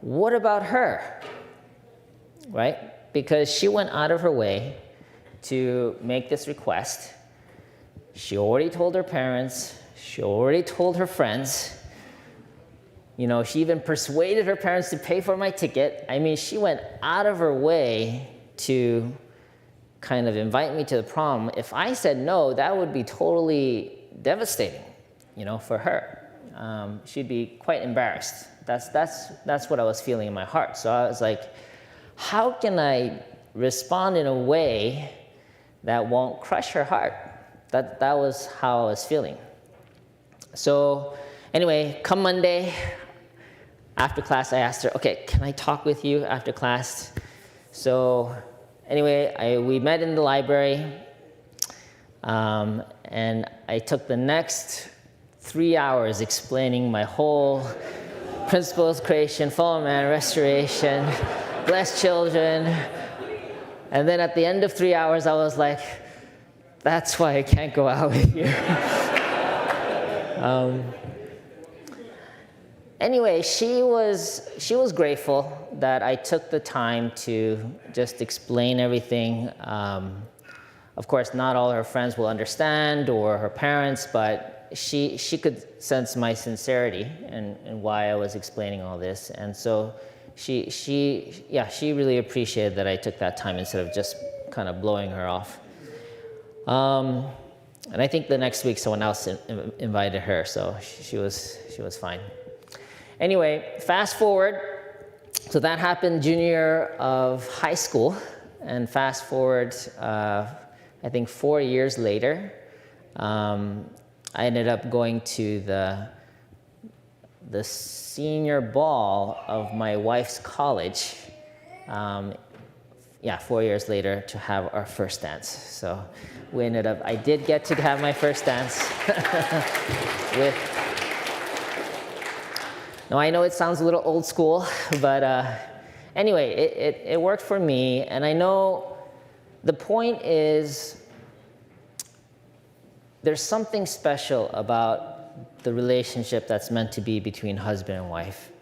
what about her? Right? Because she went out of her way to make this request. She already told her parents. She already told her friends. She even persuaded her parents to pay for my ticket. I mean, she went out of her way to kind of invite me to the prom. If I said no, that would be totally devastating, for her. She'd be quite embarrassed. That's what I was feeling in my heart. So I was like, how can I respond in a way that won't crush her heart? That was how I was feeling. So anyway, come Monday, after class, I asked her, okay, can I talk with you after class? So anyway, we met in the library, and I took the next 3 hours explaining my whole principles, creation, fall of man, restoration, blessed children. And then at the end of 3 hours, I was like, that's why I can't go out with you. Anyway, she was grateful that I took the time to just explain everything. Of course, not all her friends will understand, or her parents, but she could sense my sincerity and why I was explaining all this. And so she really appreciated that I took that time instead of just kind of blowing her off. And I think the next week someone else invited her, so she was fine. Anyway, fast forward. So that happened junior year of high school, and fast forward, I think 4 years later, I ended up going to the senior ball of my wife's college. 4 years later to have our first dance. So I did get to have my first dance with. Now, I know it sounds a little old school, but anyway, it worked for me. And I know the point is there's something special about the relationship that's meant to be between husband and wife.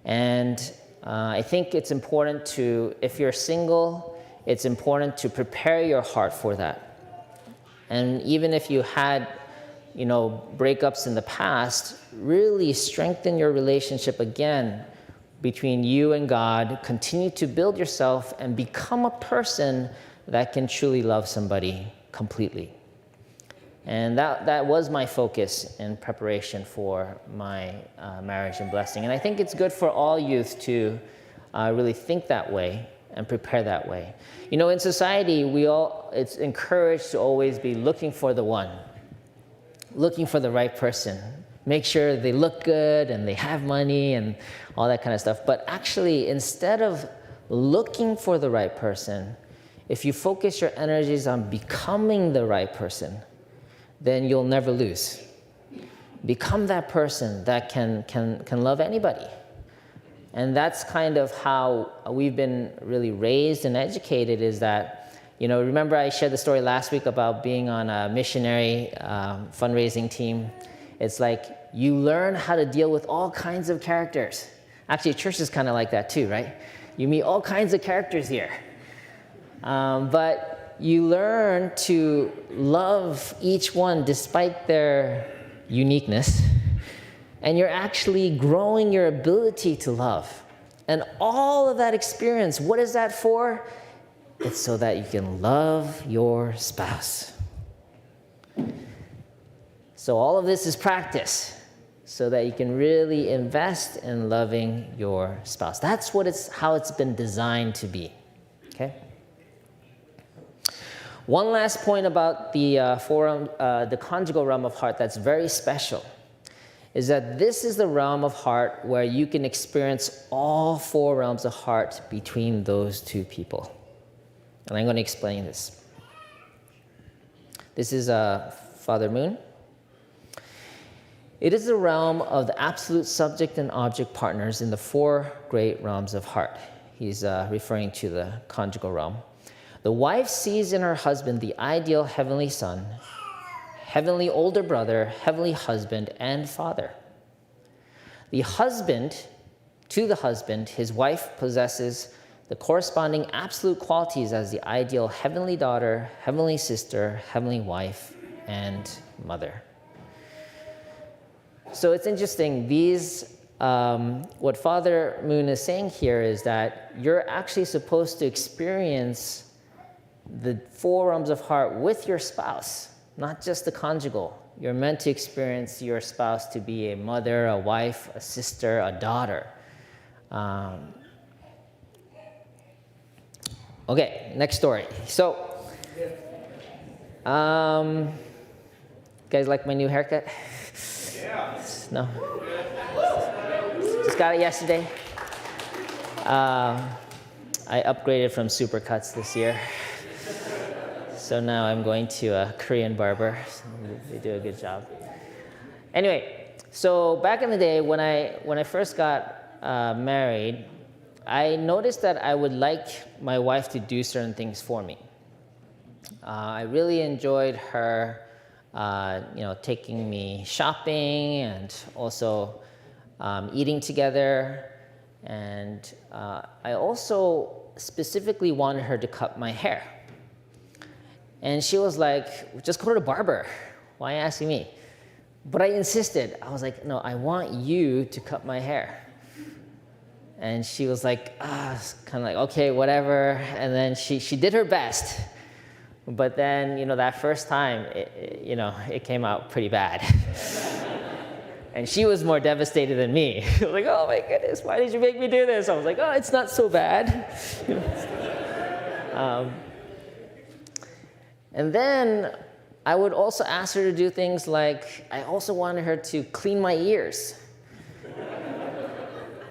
And I think it's important if you're single, it's important to prepare your heart for that. And even if you had breakups in the past, really strengthen your relationship again between you and God. Continue to build yourself and become a person that can truly love somebody completely. And that was my focus in preparation for my marriage and blessing. And I think it's good for all youth to really think that way and prepare that way. In society, it's encouraged to always be looking for the one, looking for the right person. Make sure they look good and they have money and all that kind of stuff. But actually, instead of looking for the right person, if you focus your energies on becoming the right person, then you'll never lose. Become that person that can love anybody. And that's kind of how we've been really raised and educated, is that, remember I shared the story last week about being on a missionary fundraising team. It's like you learn how to deal with all kinds of characters. Actually, church is kind of like that too, right? You meet all kinds of characters here. But you learn to love each one despite their uniqueness, and you're actually growing your ability to love. And all of that experience, what is that for? It's so that you can love your spouse. So all of this is practice, so that you can really invest in loving your spouse. That's how it's been designed to be, okay? One last point about the conjugal realm of heart that's very special is that this is the realm of heart where you can experience all 4 realms of heart between those 2 people. And I'm going to explain this. This is Father Moon. It is the realm of the absolute subject and object partners in the 4 great realms of heart. He's referring to the conjugal realm. The wife sees in her husband the ideal heavenly son, heavenly older brother, heavenly husband, and father. To the husband, his wife possesses the corresponding absolute qualities as the ideal heavenly daughter, heavenly sister, heavenly wife, and mother. So it's interesting, what Father Moon is saying here is that you're actually supposed to experience the 4 realms of heart with your spouse, not just the conjugal. You're meant to experience your spouse to be a mother, a wife, a sister, a daughter. Okay, next story. So, guys like my new haircut? Yeah. No? Just got it yesterday. I upgraded from supercuts this year. So now I'm going to a Korean barber. They do a good job. Anyway, so back in the day when I first got married, I noticed that I would like my wife to do certain things for me. I really enjoyed her, taking me shopping and also eating together. And I also specifically wanted her to cut my hair. And she was like, just go to the barber. Why are you asking me? But I insisted. I was like, no, I want you to cut my hair. And she was like, kind of like, okay, whatever. And then she did her best. But then, that first time, it came out pretty bad. And she was more devastated than me. Like, oh my goodness, why did you make me do this? I was like, oh, it's not so bad. And then I would also ask her to do things like, I also wanted her to clean my ears.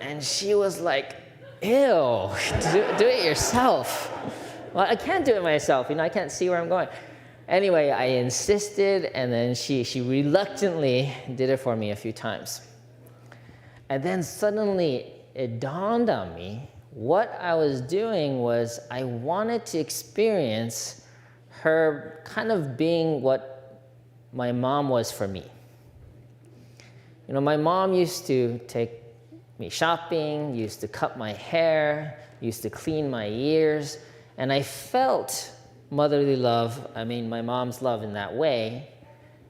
And she was like, ew, do it yourself. Well, I can't do it myself, I can't see where I'm going. Anyway, I insisted, and then she reluctantly did it for me a few times. And then suddenly it dawned on me, what I was doing was I wanted to experience her kind of being what my mom was for me. My mom used to take me shopping, used to cut my hair, used to clean my ears, and I felt motherly love, my mom's love in that way,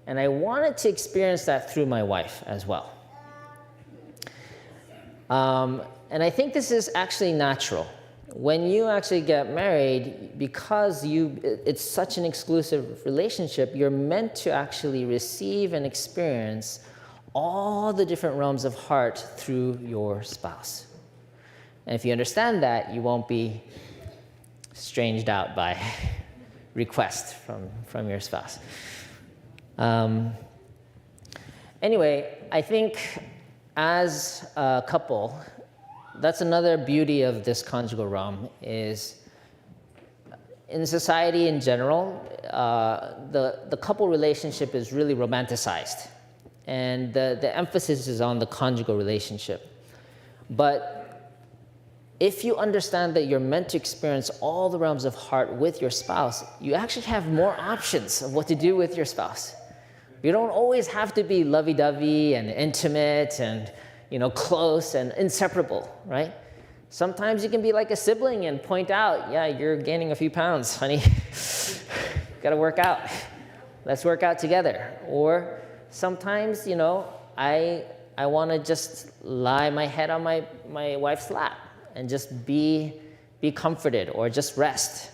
and I wanted to experience that through my wife as well. And I think this is actually natural. When you actually get married, because it's such an exclusive relationship, you're meant to actually receive and experience all the different realms of heart through your spouse. And if you understand that, you won't be stranged out by requests from your spouse. Anyway, I think as a couple, that's another beauty of this conjugal realm is in society in general, the couple relationship is really romanticized. And the emphasis is on the conjugal relationship. But if you understand that you're meant to experience all the realms of heart with your spouse, you actually have more options of what to do with your spouse. You don't always have to be lovey-dovey and intimate and close and inseparable, right? Sometimes you can be like a sibling and point out, yeah, you're gaining a few pounds, honey. Gotta work out. Let's work out together. Or sometimes, I want to just lie my head on my wife's lap and just be comforted or just rest.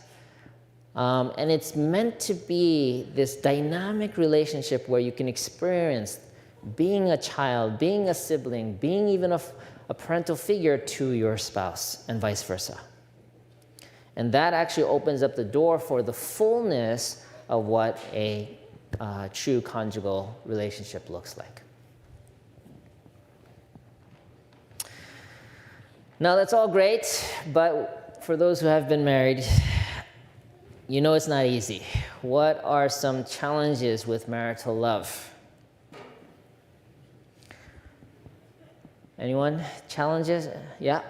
And it's meant to be this dynamic relationship where you can experience being a child, being a sibling, being even a parental figure to your spouse, and vice versa. And that actually opens up the door for the fullness of what a true conjugal relationship looks like. Now, that's all great, but for those who have been married, you know it's not easy. What are some challenges with marital love? Anyone? Challenges? Yeah?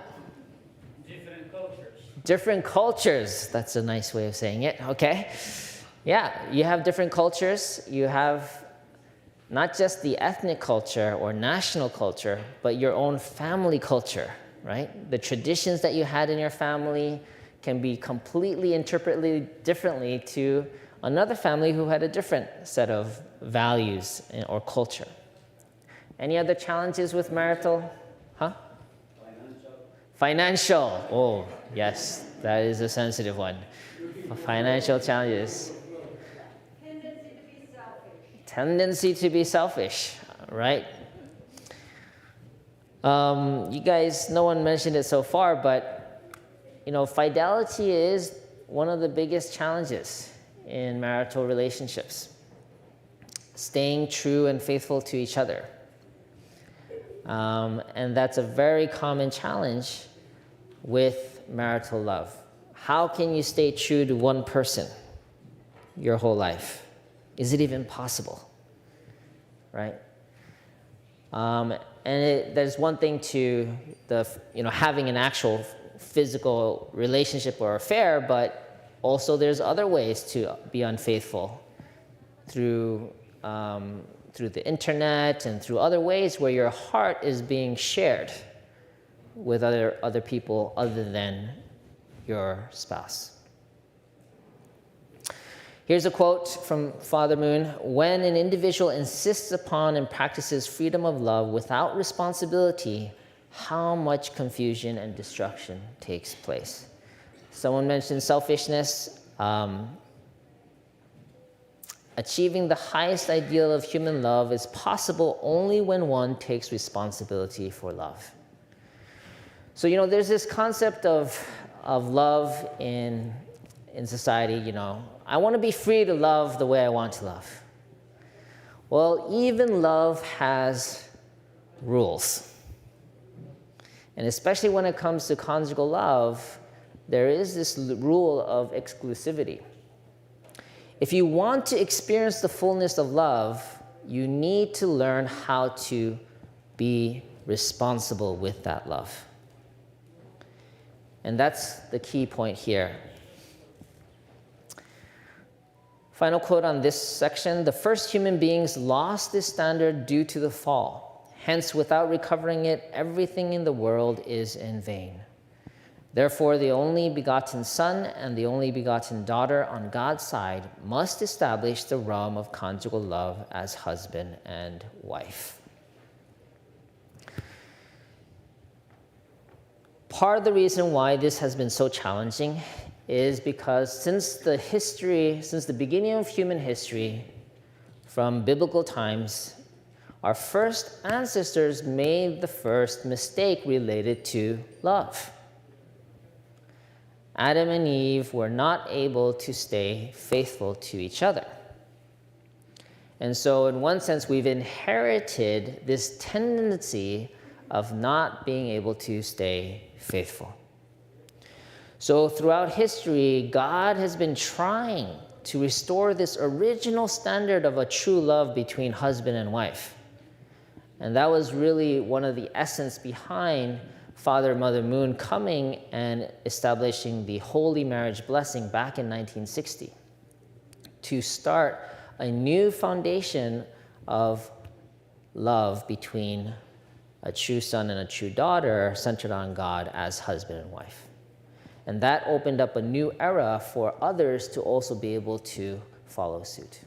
Different cultures. Different cultures. That's a nice way of saying it. Okay. Yeah, you have different cultures. You have not just the ethnic culture or national culture, but your own family culture, right? The traditions that you had in your family can be completely interpreted differently to another family who had a different set of values or culture. Any other challenges with marital? Huh? Financial. Oh, yes, that is a sensitive one. Financial challenges. Tendency to be selfish, right? You guys, no one mentioned it so far, but fidelity is one of the biggest challenges in marital relationships. Staying true and faithful to each other. And that's a very common challenge with marital love. How can you stay true to one person your whole life? Is it even possible? Right? There's one thing to having an actual physical relationship or affair, but also there's other ways to be unfaithful through the internet and through other ways where your heart is being shared with other people other than your spouse. Here's a quote from Father Moon. When an individual insists upon and practices freedom of love without responsibility, how much confusion and destruction takes place. Someone mentioned selfishness. Achieving the highest ideal of human love is possible only when one takes responsibility for love. So, there's this concept of love in society, I want to be free to love the way I want to love. Well, even love has rules. And especially when it comes to conjugal love, there is this rule of exclusivity. If you want to experience the fullness of love, you need to learn how to be responsible with that love. And that's the key point here. Final quote on this section: the first human beings lost this standard due to the fall. Hence, without recovering it, everything in the world is in vain. Therefore, the only begotten Son and the only begotten daughter on God's side must establish the realm of conjugal love as husband and wife. Part of the reason why this has been so challenging is because since the beginning of human history, from biblical times, our first ancestors made the first mistake related to love. Adam and Eve were not able to stay faithful to each other. And so in one sense, we've inherited this tendency of not being able to stay faithful. So throughout history, God has been trying to restore this original standard of a true love between husband and wife. And that was really one of the essence behind Father and Mother Moon coming and establishing the holy marriage blessing back in 1960 to start a new foundation of love between a true son and a true daughter centered on God as husband and wife. And that opened up a new era for others to also be able to follow suit.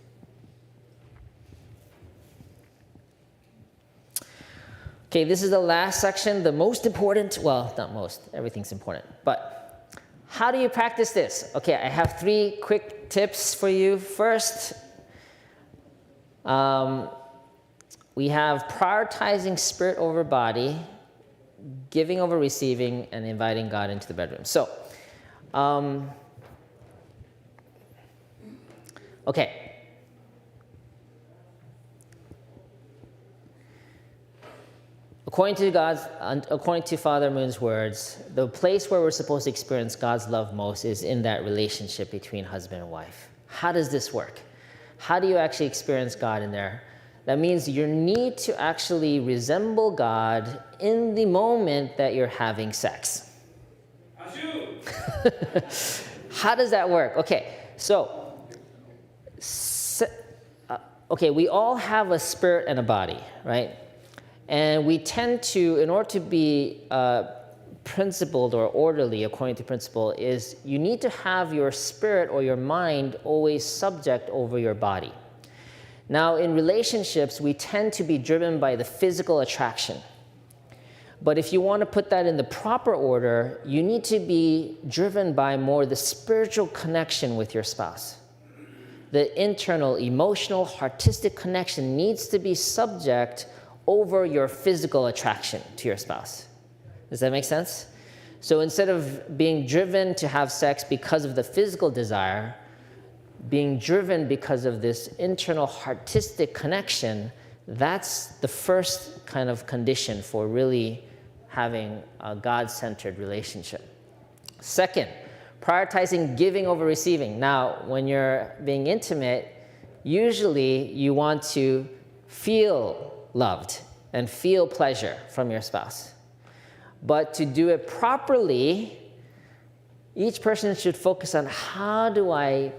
Okay, this is the last section, the most important, well, not most, everything's important, but how do you practice this? Okay, I have 3 quick tips for you. First, we have prioritizing spirit over body, giving over receiving, and inviting God into the bedroom. So, Okay. According to Father Moon's words, the place where we're supposed to experience God's love most is in that relationship between husband and wife. How does this work? How do you actually experience God in there? That means you need to actually resemble God in the moment that you're having sex. How does that work? Okay, so, we all have a spirit and a body, right? And we tend to, in order to be principled or orderly according to principle, is you need to have your spirit or your mind always subject over your body. Now, in relationships, we tend to be driven by the physical attraction. But if you want to put that in the proper order, you need to be driven by more the spiritual connection with your spouse. The internal, emotional, artistic connection needs to be subject over your physical attraction to your spouse. Does that make sense? So instead of being driven to have sex because of the physical desire, being driven because of this internal artistic connection, that's the first kind of condition for really having a God-centered relationship. Second, prioritizing giving over receiving. Now, when you're being intimate, usually you want to feel loved and feel pleasure from your spouse. But to do it properly, each person should focus on how do I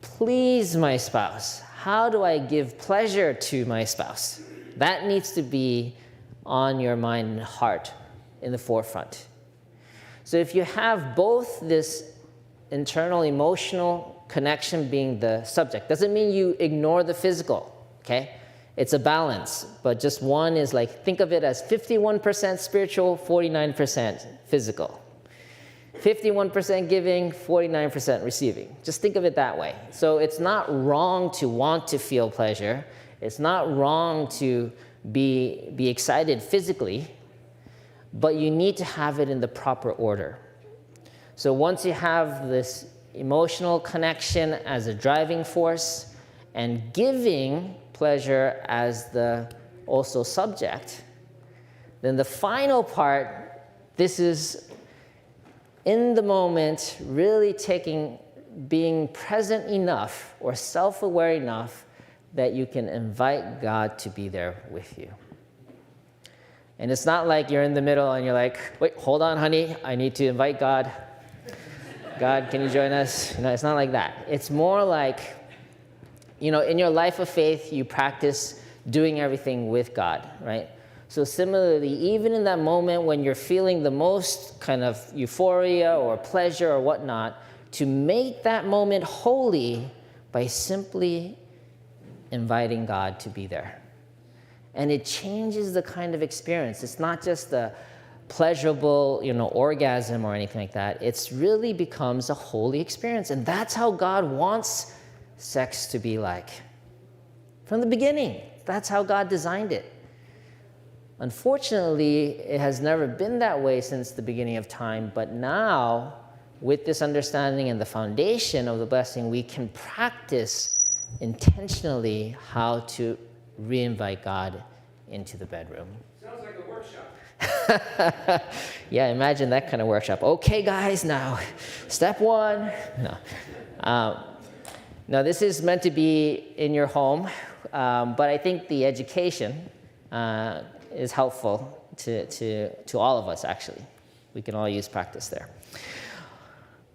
please my spouse? How do I give pleasure to my spouse? That needs to be on your mind and heart in the forefront. So if you have both this internal emotional connection being the subject, doesn't mean you ignore the physical, okay? It's a balance, but just one is like, think of it as 51% spiritual, 49% physical. 51% giving, 49% receiving. Just think of it that way. So it's not wrong to want to feel pleasure. It's not wrong to be excited physically, but you need to have it in the proper order. So once you have this emotional connection as a driving force and giving pleasure as the also subject, then the final part, this is in the moment, really being present enough or self-aware enough that you can invite God to be there with you. And it's not like you're in the middle and you're like, wait, hold on, honey, I need to invite God. God, can you join us? It's not like that. It's more like, in your life of faith, you practice doing everything with God, right? So similarly, even in that moment when you're feeling the most kind of euphoria or pleasure or whatnot, to make that moment holy by simply inviting God to be there. And it changes the kind of experience. It's not just a pleasurable, orgasm or anything like that. It's really becomes a holy experience. And that's how God wants sex to be like. From the beginning, that's how God designed it. Unfortunately, it has never been that way since the beginning of time, but now, with this understanding and the foundation of the blessing, we can practice intentionally how to re-invite God into the bedroom. Sounds like a workshop. Yeah, imagine that kind of workshop. Okay, guys, now, step one. No, this is meant to be in your home, but I think the education is helpful to all of us, actually. We can all use practice there.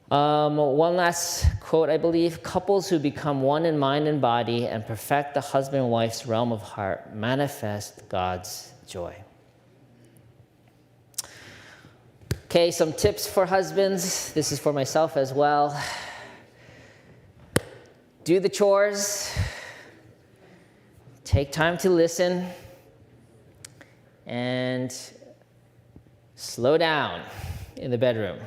One last quote, I believe. Couples who become one in mind and body and perfect the husband and wife's realm of heart manifest God's joy. Okay, some tips for husbands. This is for myself as well. Do the chores. Take time to listen. And slow down in the bedroom.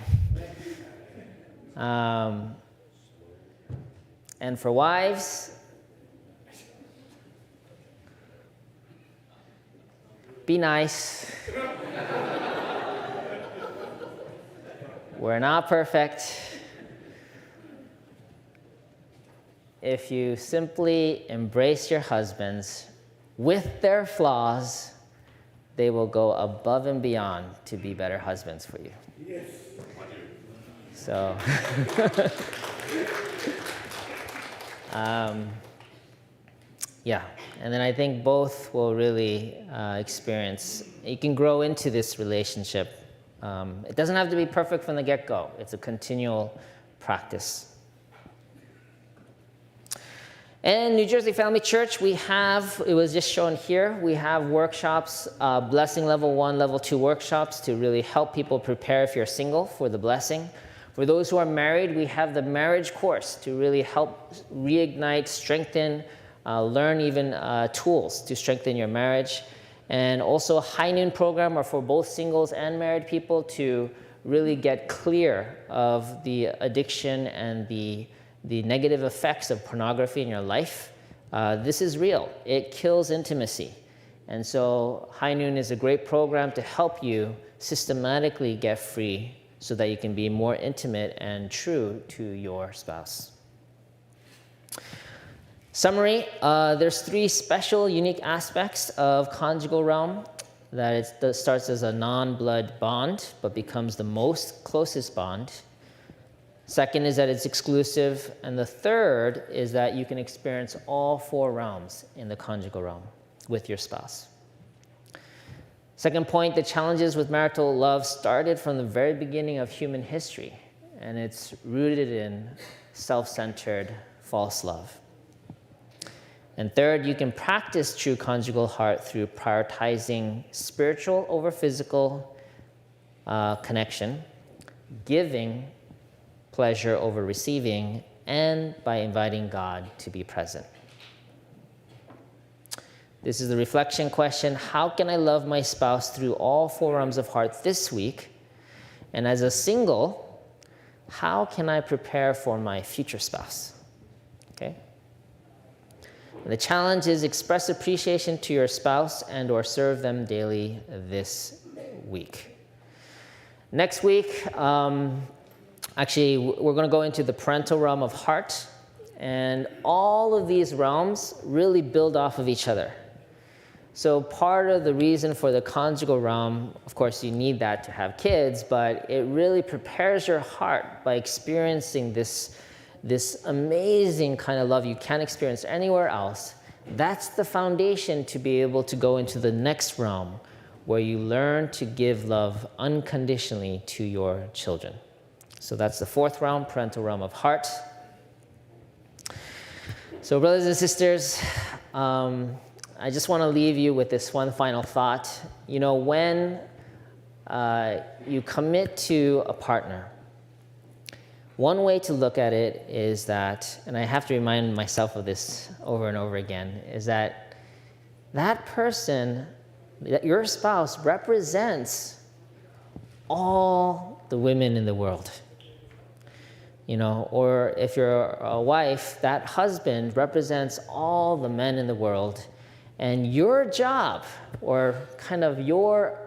And for wives, be nice. We're not perfect. if you simply embrace your husbands with their flaws, they will go above and beyond to be better husbands for you. Yes. So, yeah. And then I think both will really experience, you can grow into this relationship. It doesn't have to be perfect from the get-go. It's a continual practice. In New Jersey Family Church, we have, it was just shown here, we have workshops, blessing level 1, level 2 workshops to really help people prepare if you're single for the blessing. For those who are married, we have the marriage course to really help reignite, strengthen, learn even tools to strengthen your marriage. And also a high noon program are for both singles and married people to really get clear of the addiction and the negative effects of pornography in your life. This is real. It kills intimacy. And so High Noon is a great program to help you systematically get free so that you can be more intimate and true to your spouse. Summary, there's 3 special, unique aspects of conjugal realm that it starts as a non-blood bond, but becomes the most closest bond. Second is that it's exclusive, and the third is that you can experience all 4 realms in the conjugal realm with your spouse. Second point, the challenges with marital love started from the very beginning of human history, and it's rooted in self-centered false love. And third, you can practice true conjugal heart through prioritizing spiritual over physical connection, giving pleasure over receiving, and by inviting God to be present. This is the reflection question: how can I love my spouse through all 4 realms of heart this week? And as a single, how can I prepare for my future spouse? Okay? And the challenge is express appreciation to your spouse and or serve them daily this week. Next week, actually, we're going to go into the parental realm of heart, and all of these realms really build off of each other. So part of the reason for the conjugal realm, of course, you need that to have kids, but it really prepares your heart by experiencing this amazing kind of love you can't experience anywhere else. That's the foundation to be able to go into the next realm, where you learn to give love unconditionally to your children. So that's the 4th realm, parental realm of heart. So brothers and sisters, I just want to leave you with this one final thought. You know, when you commit to a partner, one way to look at it is that, and I have to remind myself of this over and over again, is that that person, that your spouse, represents all the women in the world. You know, or if you're a wife, that husband represents all the men in the world. And your job, or kind of your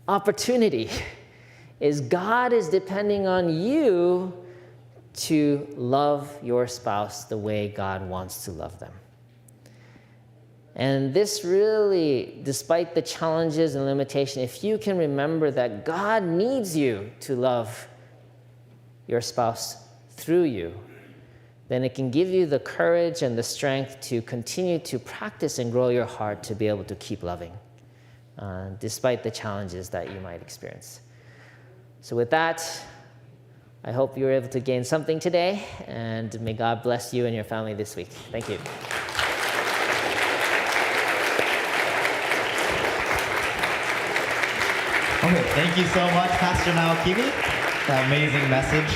opportunity, is God is depending on you to love your spouse the way God wants to love them. And this really, despite the challenges and limitations, if you can remember that God needs you to love your spouse through you, then it can give you the courage and the strength to continue to practice and grow your heart to be able to keep loving, despite the challenges that you might experience. So with that, I hope you were able to gain something today, and may God bless you and your family this week. Thank you. Okay, thank you so much, Pastor Naokimi. That amazing message.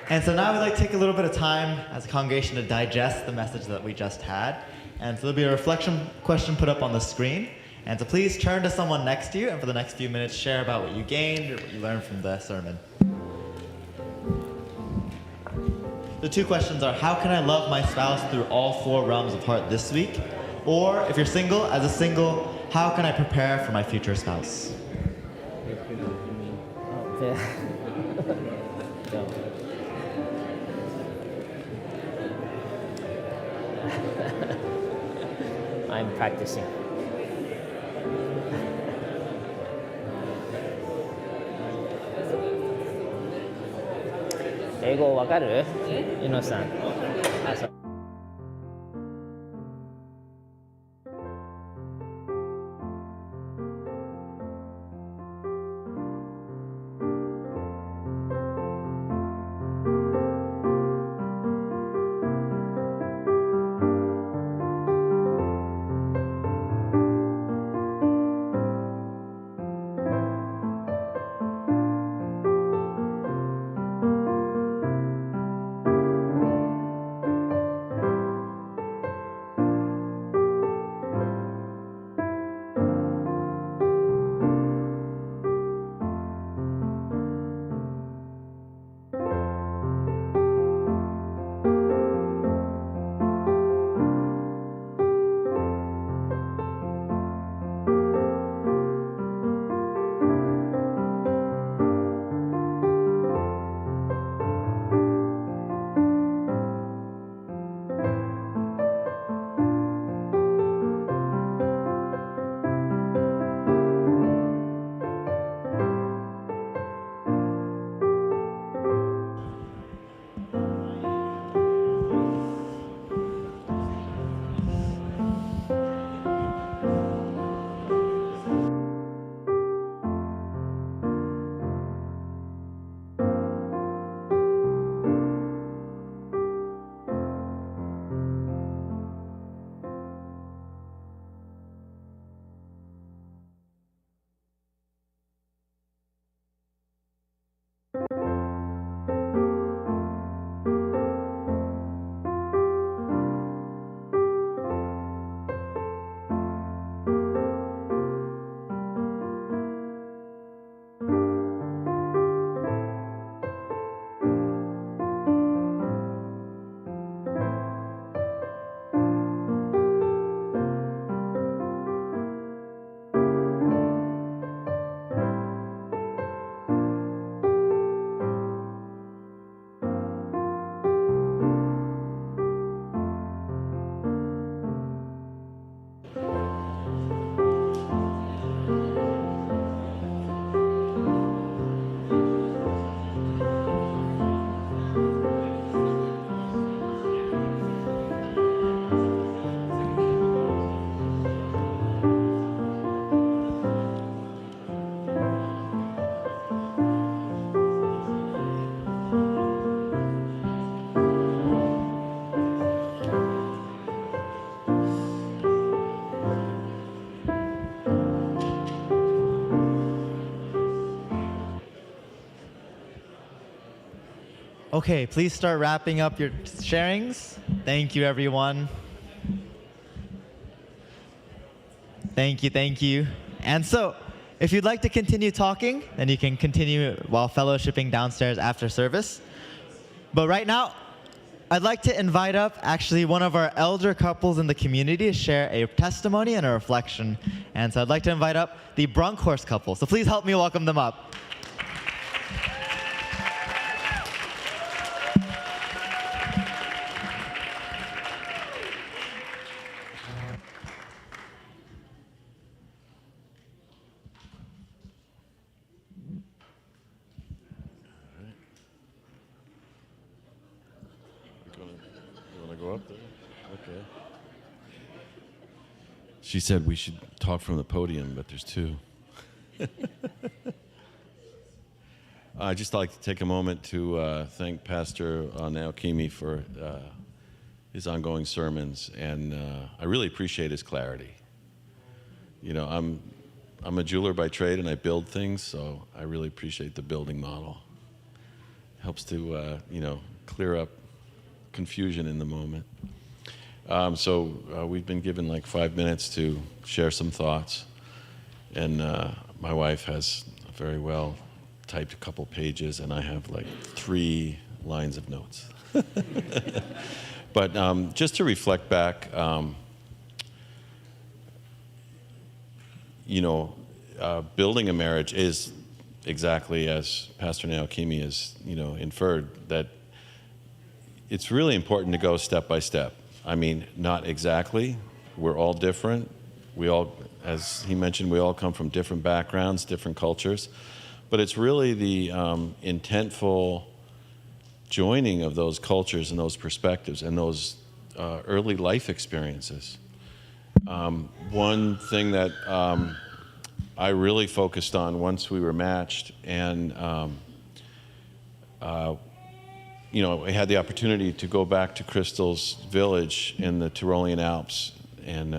And so now we'd like to take a little bit of time as a congregation to digest the message that we just had. And so there'll be a reflection question put up on the screen. And so please turn to someone next to you, and for the next few minutes, share about what you gained or what you learned from the sermon. The 2 questions are, how can I love my spouse through all 4 realms of heart this week? Or if you're single, as a single, how can I prepare for my future spouse? I'm practicing. 英語わかる？ゆのさん。あ、そう。Okay, please start wrapping up your sharings. Thank you, everyone. Thank you, thank you. And so, if you'd like to continue talking, then you can continue while fellowshipping downstairs after service. But right now, I'd like to invite up actually one of our elder couples in the community to share a testimony and a reflection. And so I'd like to invite up the Brunkhorst couple. So please help me welcome them up. She said we should talk from the podium, but there's two. I'd just like to take a moment to thank Pastor Naokimi for his ongoing sermons, and I really appreciate his clarity. You know, I'm a jeweler by trade, and I build things, so I really appreciate the building model. Helps to, clear up confusion in the moment. So we've been given like 5 minutes to share some thoughts, and my wife has very well typed a couple pages, and I have like 3 lines of notes. But just to reflect back, building a marriage is exactly as Pastor Naokimi has, inferred, that it's really important to go step by step. I mean, not exactly, we're all different. We all, as he mentioned, we all come from different backgrounds, different cultures. But it's really the intentful joining of those cultures and those perspectives and those early life experiences. One thing that I really focused on once we were matched, and I had the opportunity to go back to Crystal's village in the Tyrolean Alps and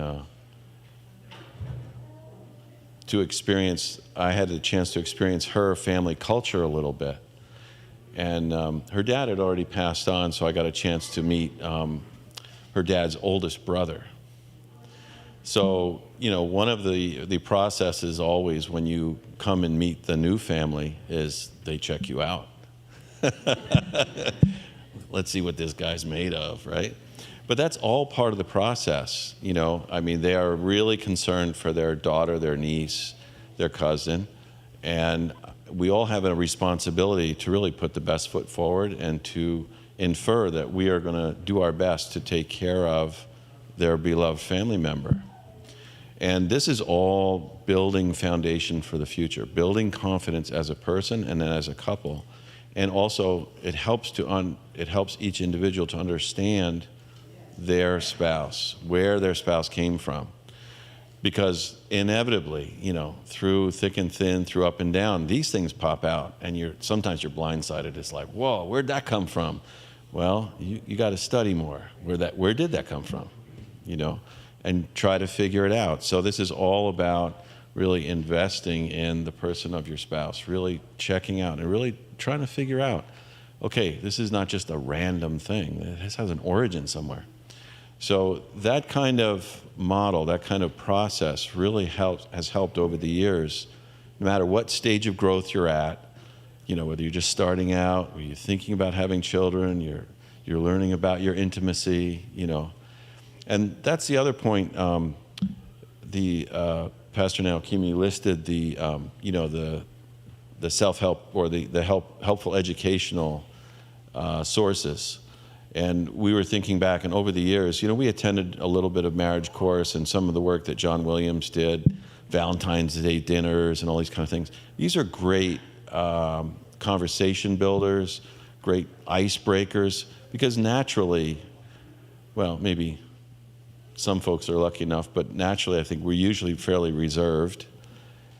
I had a chance to experience her family culture a little bit. And her dad had already passed on, so I got a chance to meet her dad's oldest brother. So, one of the processes always when you come and meet the new family is they check you out. Let's see what this guy's made of, right? But that's all part of the process, they are really concerned for their daughter, their niece, their cousin, and we all have a responsibility to really put the best foot forward and to infer that we are going to do our best to take care of their beloved family member. And this is all building foundation for the future, building confidence as a person and then as a couple. And also, it helps each individual to understand their spouse, where their spouse came from. Because inevitably, through thick and thin, through up and down, these things pop out, and sometimes you're blindsided. It's like, whoa, where'd that come from? Well, you got to study more. Where did that come from? And try to figure it out. So this is all about really investing in the person of your spouse, really checking out and really trying to figure out, okay, this is not just a random thing. This has an origin somewhere. So that kind of model, that kind of process really has helped over the years, no matter what stage of growth you're at, whether you're just starting out, or you're thinking about having children, you're learning about your intimacy, And that's the other point. Pastor Naokimi listed the self-help or the helpful educational sources. And we were thinking back, and over the years, we attended a little bit of marriage course and some of the work that John Williams did, Valentine's Day dinners and all these kind of things. These are great conversation builders, great icebreakers, because naturally, well, maybe some folks are lucky enough, but naturally I think we're usually fairly reserved,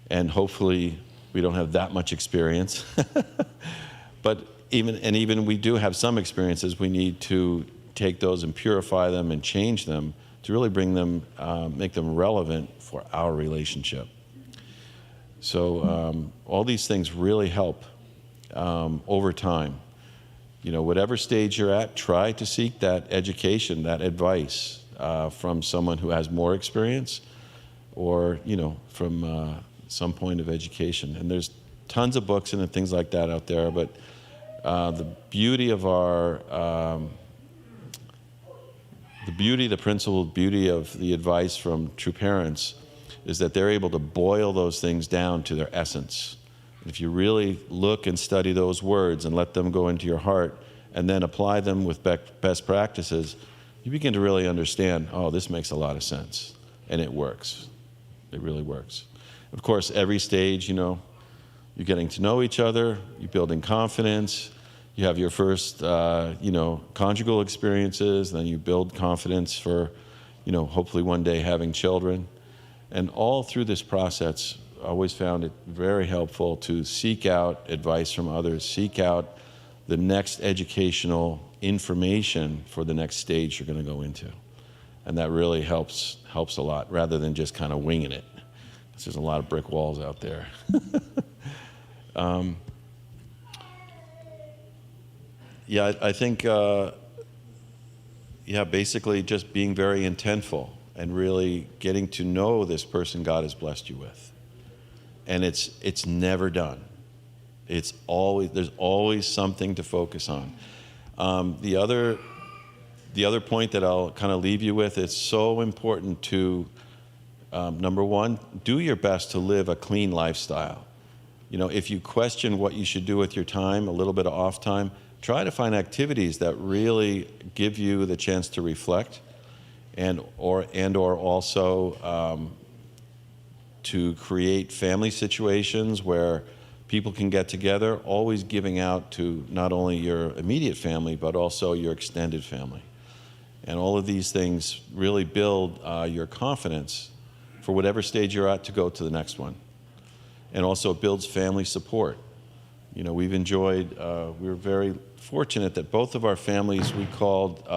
and hopefully we don't have that much experience. But even we do have some experiences, we need to take those and purify them and change them to really bring them, make them relevant for our relationship. So all these things really help over time. Whatever stage you're at, try to seek that education, that advice from someone who has more experience or, from some point of education. And there's tons of books and things like that out there, but the beauty of the principled beauty of the advice from true parents is that they're able to boil those things down to their essence. If you really look and study those words and let them go into your heart and then apply them with best practices, you begin to really understand, oh, this makes a lot of sense. And it works. It really works. Of course, every stage, you're getting to know each other, you're building confidence, you have your first, conjugal experiences, then you build confidence for, hopefully one day having children. And all through this process, I always found it very helpful to seek out advice from others, seek out the next educational information for the next stage you're going to go into. And that really helps a lot, rather than just kind of winging it. Because there's a lot of brick walls out there. I think, basically just being very intentful and really getting to know this person God has blessed you with. And it's never done. There's always something to focus on. The other point that I'll kind of leave you with, it's so important to, number one, do your best to live a clean lifestyle. If you question what you should do with your time, a little bit of off time, try to find activities that really give you the chance to reflect and or also to create family situations where people can get together, always giving out to not only your immediate family, but also your extended family. And all of these things really build your confidence for whatever stage you're at to go to the next one. And also it builds family support. You know, we've enjoyed, we were very fortunate that both of our families we called,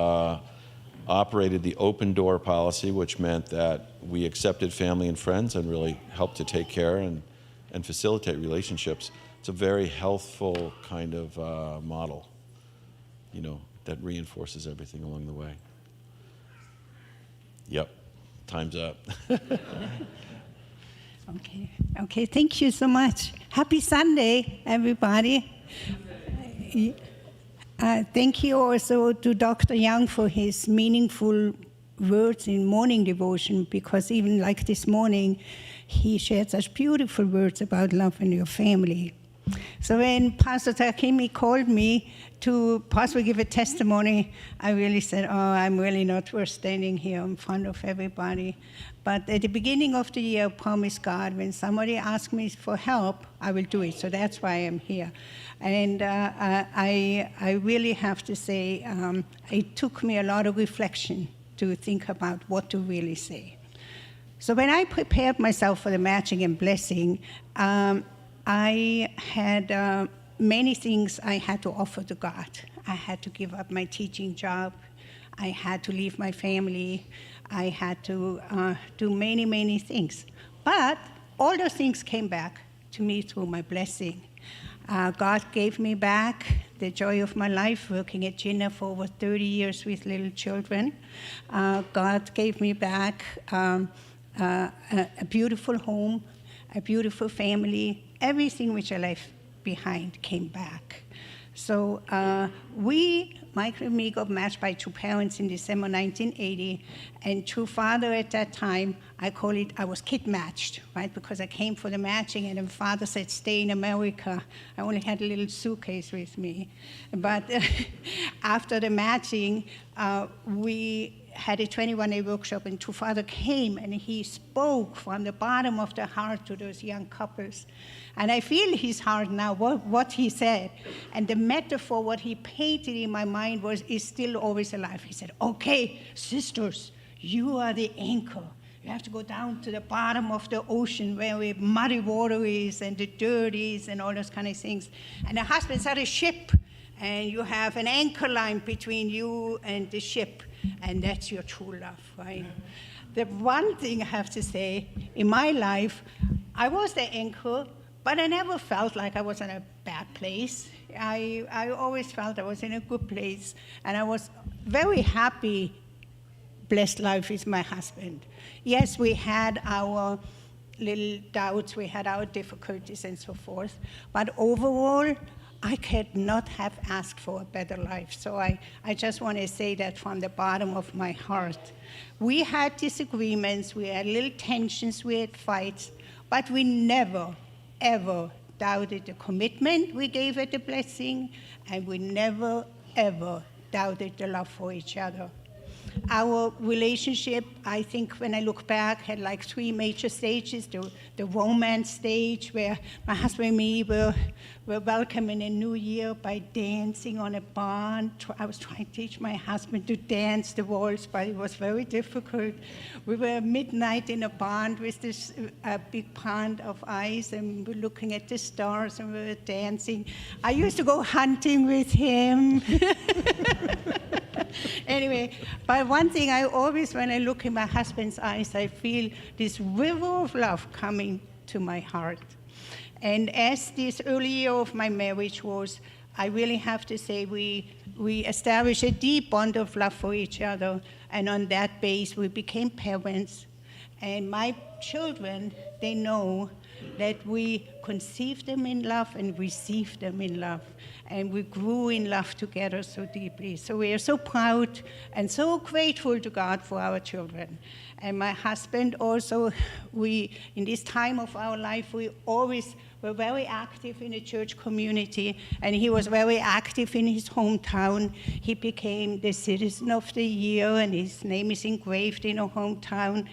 operated the open door policy, which meant that we accepted family and friends and really helped to take care and facilitate relationships. It's a very healthful kind of model, you know, that reinforces everything along the way. Yep, time's up. Okay, thank you so much. Happy Sunday, everybody. Thank you also to Dr. Young for his meaningful words in morning devotion, because even like this morning, he shared such beautiful words about love in your family. So when Pastor Naokimi called me to possibly give a testimony, I really said, oh, I'm really not worth standing here in front of everybody. But at the beginning of the year, I promised God, when somebody asks me for help, I will do it. So that's why I'm here. And I really have to say, it took me a lot of reflection to think about what to really say. So when I prepared myself for the matching and blessing, I had many things I had to offer to God. I had to give up my teaching job. I had to leave my family. I had to do many, many things. But all those things came back to me through my blessing. God gave me back the joy of my life, working at Jinnah for over 30 years with little children. God gave me back a beautiful home, a beautiful family. Everything which I left behind came back. So Michael and me got matched by two parents in December 1980, and true father at that time, I was kid matched, right? Because I came for the matching, and the father said, stay in America. I only had a little suitcase with me. But after the matching, we had a 21-day workshop, and true father came, and he spoke from the bottom of the heart to those young couples. And I feel his heart now, what he said. And the metaphor, what he painted in my mind is still always alive. He said, okay, sisters, you are the anchor. You have to go down to the bottom of the ocean where the muddy water is and the dirt is and all those kind of things. And the husbands are the ship, and you have an anchor line between you and the ship, and that's your true love, right? The one thing I have to say, in my life, I was the anchor, but I never felt like I was in a bad place. I always felt I was in a good place, and I was very happy, blessed life with my husband. Yes, we had our little doubts, we had our difficulties and so forth, but overall, I could not have asked for a better life. So I just want to say that from the bottom of my heart. We had disagreements, we had little tensions, we had fights, but we never, ever doubted the commitment we gave at the blessing, and we never, ever doubted the love for each other. Our relationship, I think when I look back, had like 3 major stages. The romance stage, where my husband and me were welcoming a new year by dancing on a barn. I was trying to teach my husband to dance the waltz, but it was very difficult. We were at midnight in a barn with this big pond of ice, and we were looking at the stars, and we were dancing. I used to go hunting with him. Anyway, but one thing I always, when I look in my husband's eyes, I feel this river of love coming to my heart. And as this early year of my marriage was, I really have to say we established a deep bond of love for each other, and on that base we became parents. And my children, they know that we conceived them in love and received them in love. And we grew in love together so deeply. So we are so proud and so grateful to God for our children. And my husband also, in this time of our life, we always were very active in the church community, and he was very active in his hometown. He became the Citizen of the Year, and his name is engraved in a hometown,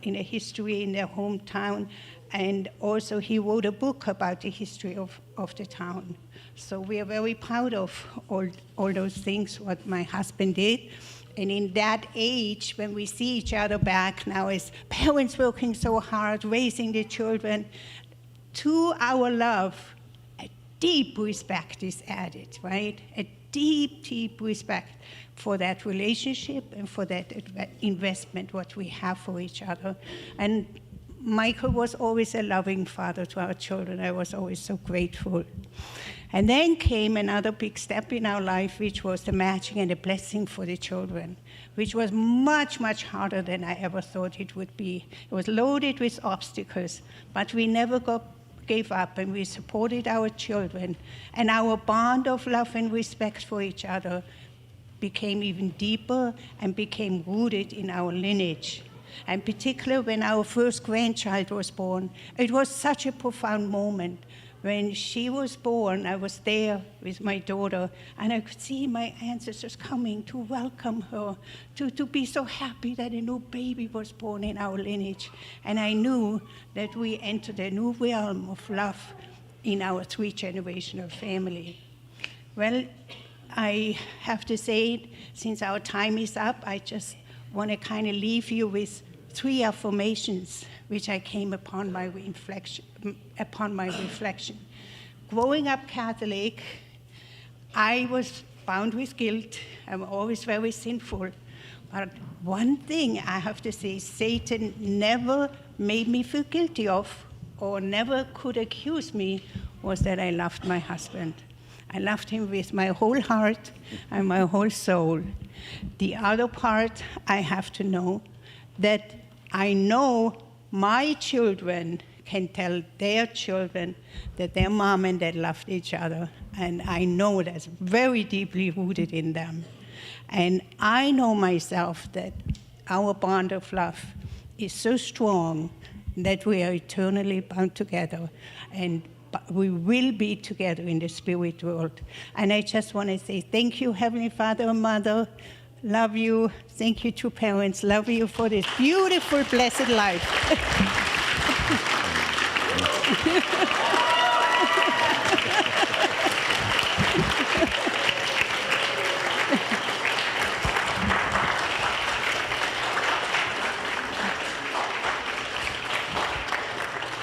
in a history in their hometown. And also he wrote a book about the history of the town. So we are very proud of all those things, what my husband did. And in that age, when we see each other back now as parents working so hard, raising the children, to our love, a deep respect is added, right? A deep, deep respect for that relationship and for that investment, what we have for each other. And Michael was always a loving father to our children. I was always so grateful. And then came another big step in our life, which was the matching and the blessing for the children, which was much, much harder than I ever thought it would be. It was loaded with obstacles, but we never gave up, and we supported our children. And our bond of love and respect for each other became even deeper and became rooted in our lineage. And particularly when our first grandchild was born, it was such a profound moment. When she was born, I was there with my daughter, and I could see my ancestors coming to welcome her, to be so happy that a new baby was born in our lineage. And I knew that we entered a new realm of love in our 3-generational family. Well, I have to say, since our time is up, I just want to kind of leave you with 3 affirmations which I came upon my reflection. Growing up Catholic, I was bound with guilt. I'm always very sinful. But one thing I have to say, Satan never made me feel guilty of, or never could accuse me, was that I loved my husband. I loved him with my whole heart and my whole soul. The other part, I have to know that I know my children can tell their children that their mom and dad loved each other, and I know that's very deeply rooted in them. And I know myself that our bond of love is so strong that we are eternally bound together, and we will be together in the spirit world. And I just want to say thank you, Heavenly Father and Mother. Love you. Thank you to parents. Love you for this beautiful, blessed life.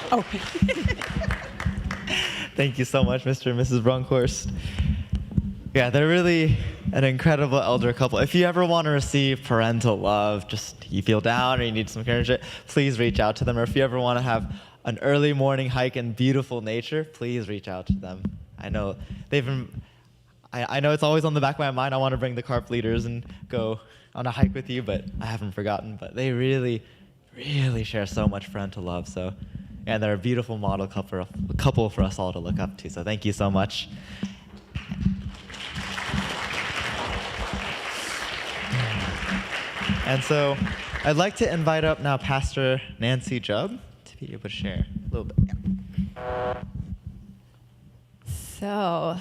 Oh. Thank you so much, Mr. and Mrs. Bronkhorst. Yeah, they're really an incredible elder couple. If you ever want to receive parental love, just you feel down or you need some encouragement, please reach out to them. Or if you ever want to have an early morning hike in beautiful nature, please reach out to them. I know they've been, I know it's always on the back of my mind. I want to bring the carp leaders and go on a hike with you, but I haven't forgotten. But they really, really share so much parental love. So, and they're a beautiful model couple for us all to look up to. So thank you so much. And so I'd like to invite up now Pastor Nancy Jubb to be able to share a little bit. So,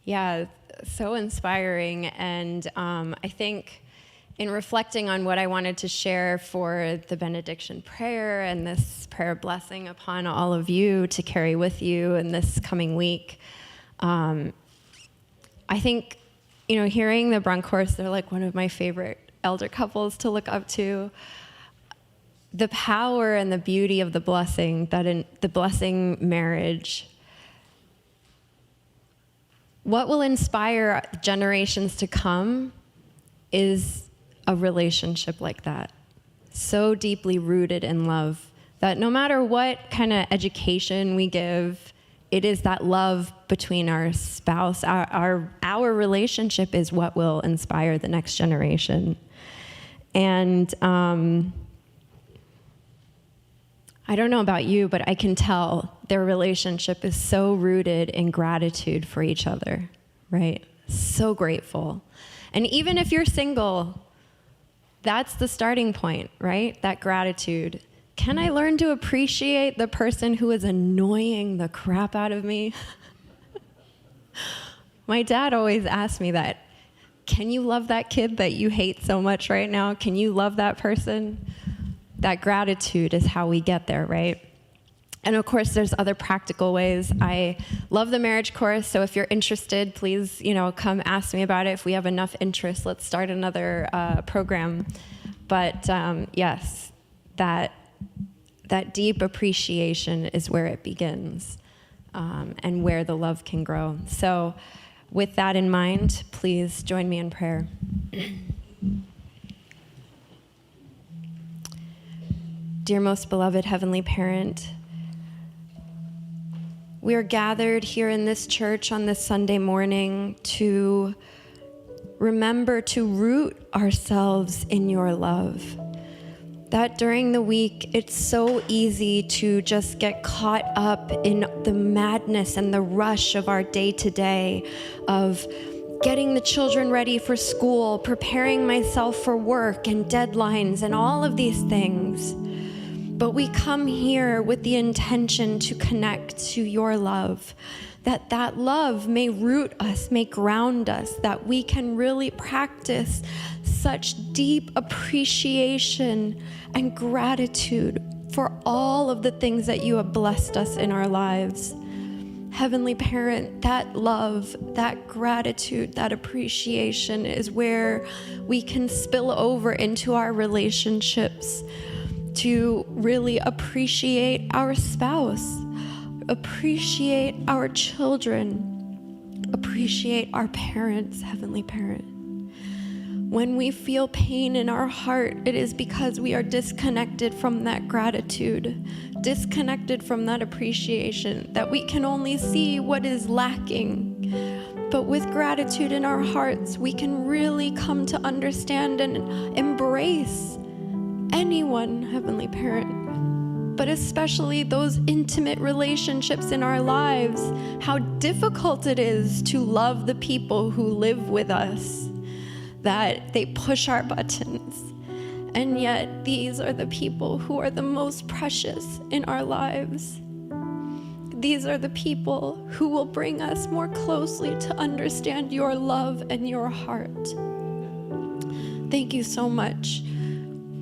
yeah, so inspiring. And I think in reflecting on what I wanted to share for the benediction prayer and this prayer blessing upon all of you to carry with you in this coming week, I think, you know, hearing the Bronkhorst, they're like one of my favorite elder couples to look up to. The power and the beauty of the blessing, that in the blessing marriage, what will inspire generations to come is a relationship like that, so deeply rooted in love, that no matter what kind of education we give, it is that love between our spouse, our relationship is what will inspire the next generation. And I don't know about you, but I can tell their relationship is so rooted in gratitude for each other, right? So grateful. And even if you're single, that's the starting point, right? That gratitude. Can I learn to appreciate the person who is annoying the crap out of me? My dad always asked me that. Can you love that kid that you hate so much right now? Can you love that person? That gratitude is how we get there, right? And of course, there's other practical ways. I love the marriage course, so if you're interested, please, come ask me about it. If we have enough interest, let's start another program. But yes, that deep appreciation is where it begins, and where the love can grow. So with that in mind, please join me in prayer. Dear most beloved Heavenly Parent, we are gathered here in this church on this Sunday morning to remember to root ourselves in your love. That during the week, it's so easy to just get caught up in the madness and the rush of our day-to-day, of getting the children ready for school, preparing myself for work and deadlines and all of these things. But we come here with the intention to connect to your love, that love may root us, may ground us, that we can really practice such deep appreciation and gratitude for all of the things that you have blessed us in our lives. Heavenly Parent, that love, that gratitude, that appreciation is where we can spill over into our relationships, to really appreciate our spouse, appreciate our children, appreciate our parents, Heavenly Parent. When we feel pain in our heart, it is because we are disconnected from that gratitude, disconnected from that appreciation, that we can only see what is lacking. But with gratitude in our hearts, we can really come to understand and embrace anyone, Heavenly Parent, but especially those intimate relationships in our lives, how difficult it is to love the people who live with us, that they push our buttons. And yet these are the people who are the most precious in our lives. These are the people who will bring us more closely to understand your love and your heart. Thank you so much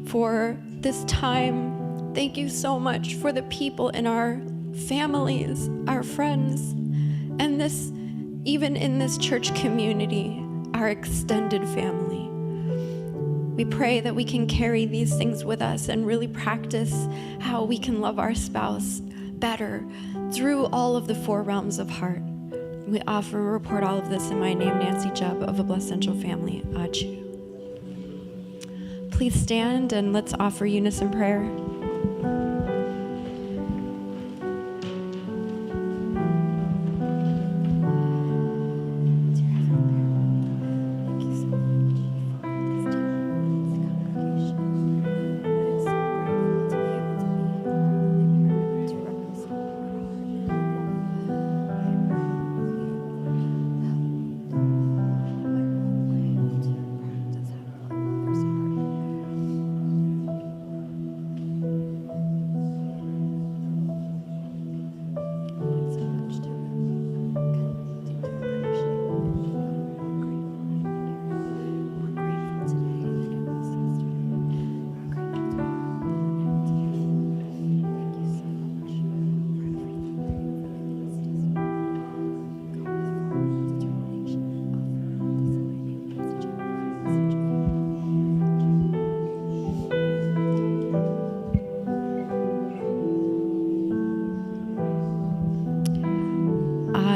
for this time. Thank you so much for the people in our families, our friends, and this, even in this church community, our extended family. We pray that we can carry these things with us and really practice how we can love our spouse better through all of the four realms of heart. We offer and report all of this in my name, Nancy Jubb of A Blessed Central Family. Achu. Please stand and let's offer unison prayer.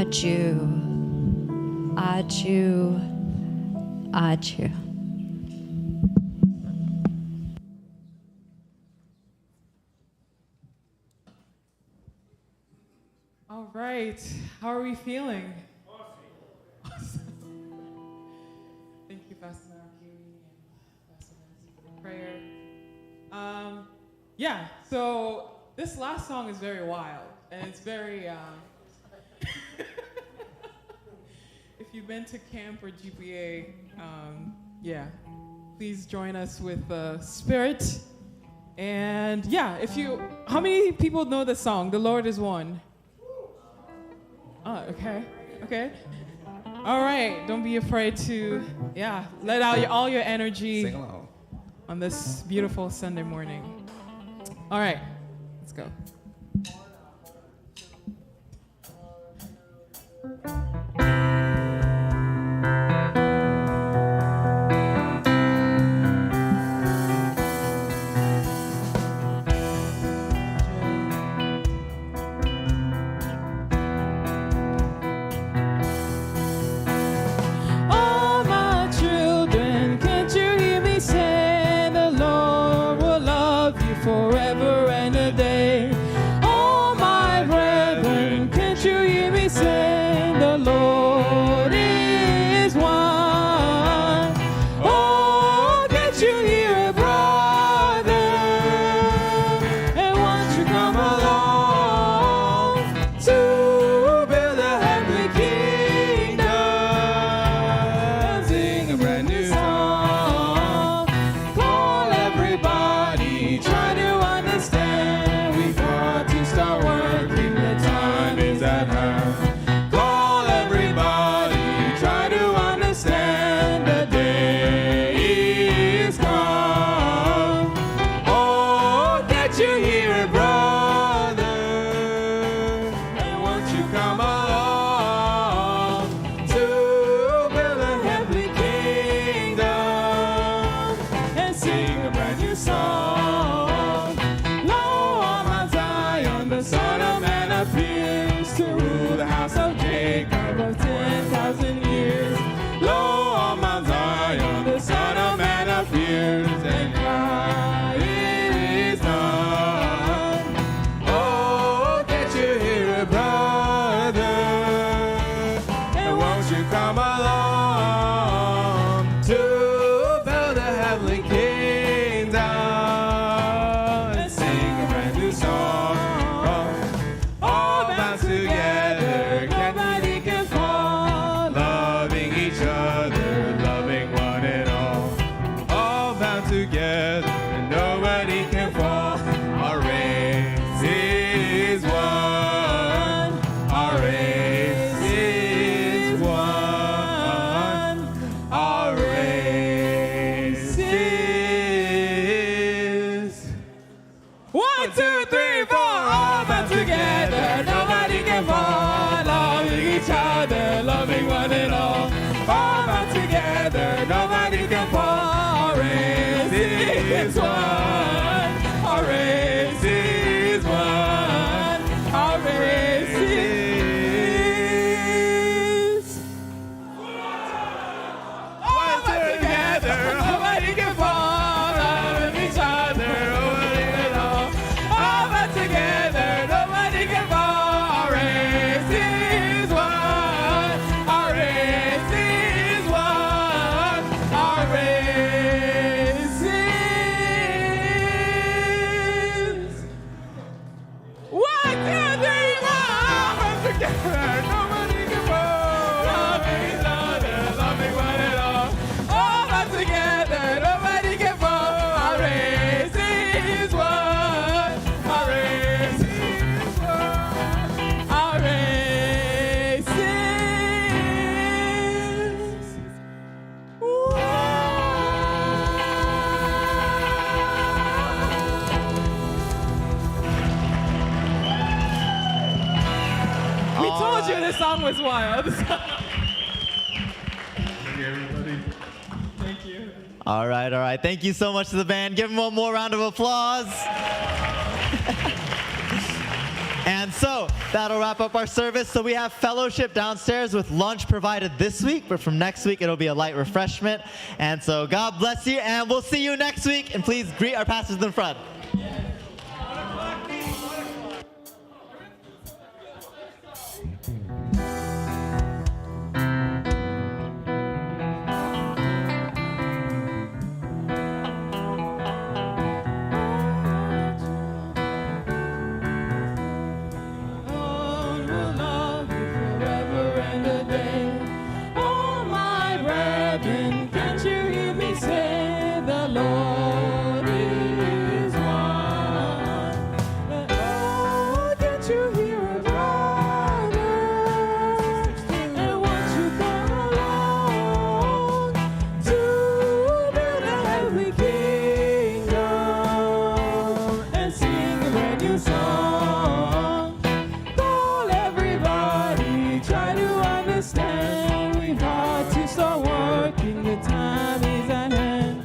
Achu, achu, achu. All right, how are we feeling? Awesome. Thank you, Pastor Naokimi and Pastor Nancy, for the prayer. So This last song is very wild, and it's very, if you've been to camp or GPA, yeah, please join us with Spirit. And yeah, how many people know the song, The Lord is One? Oh, okay. All right, don't be afraid to, let out all your energy Sing along. on this beautiful Sunday morning. All right, let's go. All my children, can't you hear me say the Lord will love you forever and a day? All my brethren, can't you hear me say the Lord is one? Oh, can't you hear a brother? And won't you come along to build a heavenly kingdom? Sing a brand new song. Call everybody, try to understand. We've got to start working, the time is at hand. Call everybody, try to understand, the day is come. Oh, can't you hear it, brother? And won't you come along to build a heavenly kingdom and sing a brand new song? Lo, on Mount Zion, the Son of Man appears to rule the house of Jacob of 10,000 years. Lo, on Mount Zion, the Son of Man appears, and God is done. Oh, can't you hear it, brother? And won't you come along to build a heavenly kingdom and sing a brand new song? All bound together, nobody can fall. Loving each other, loving one and all bound together, nobody can fall. Our race is one. Our race is one. Our race is 1, 2, 3, 4. All bound together, nobody can fall. Loving each other, loving one and all bound together, nobody can fall. Our race is one. Our race is one. Our race is all bound together, nobody can fall. Loving each other, nobody can fall. All bound together, nobody can fall. Our race is one. Our race is one. Our race is 1, 2, 3, 4. All bound together, nobody can fall. Loving each other, loving one and all bound together, nobody can fall. Our race is one. Our race is one. Our race is one. We told you this song was wild. Thank you, everybody. Thank you. All right. Thank you so much to the band. Give them one more round of applause. And so that'll wrap up our service. So we have fellowship downstairs with lunch provided this week, but from next week it'll be a light refreshment. And so God bless you, and we'll see you next week. And please greet our pastors in the front. heaven. Can't you hear me say the Lord is one? Oh, can't you hear a brother? And won't you come along to build a heavenly kingdom and sing a brand new song? Call everybody, try to understand. We've got to start working, the time is at hand.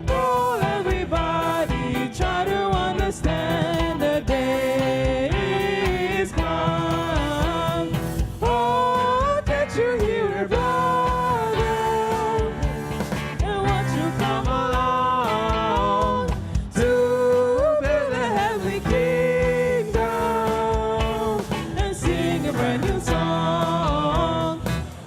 Call everybody, try to understand, the day is come. Oh, can't you hear it, brother? And won't you come along to build a heavenly kingdom and sing a brand new song?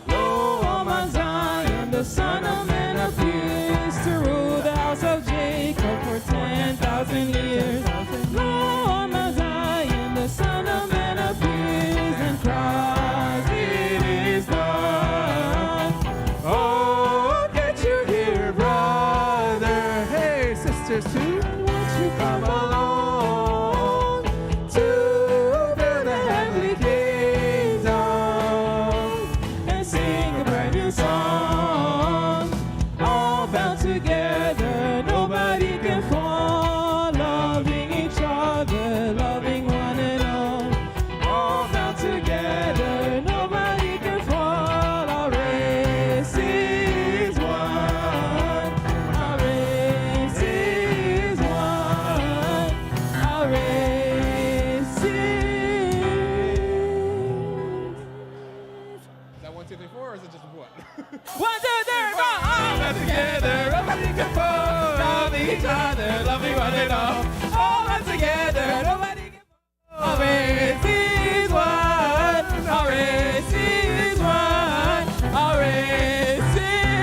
Lo, on Mount Zion, the Son of Man appears to rule the house of Jacob for 10,000 years. Lo, on Mount Zion, the Son of Man appears and cries, it is done. Oh, can't you hear, brother? Hey, sisters too. Won't you come along to build a heavenly kingdom and sing a brand new song? All bound together, nobody can fall, loving each other, loving one and all. All bound together, nobody can fall. Our race is one. Our race is one. Our race is. Is that 1, 2, 3, 4, or is it just what? 1, 2, 3, 4, all back together, nobody can fall, loving each other, loving one and all. All back together, nobody can fall. Our race is one. Our race is one. Our race is.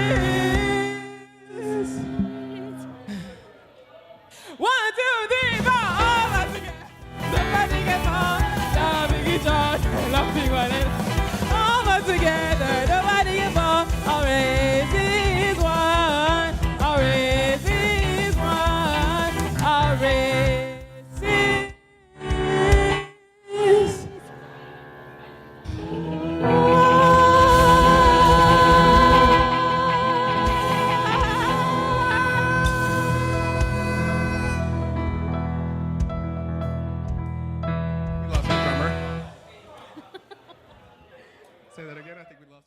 1, 2, 3, 4, all back together, nobody can fall, loving each other, loving one and all. All back together, nobody can fall. Our race is one. Our race is one. Our race is. We lost the drummer. Say that again. I think we lost.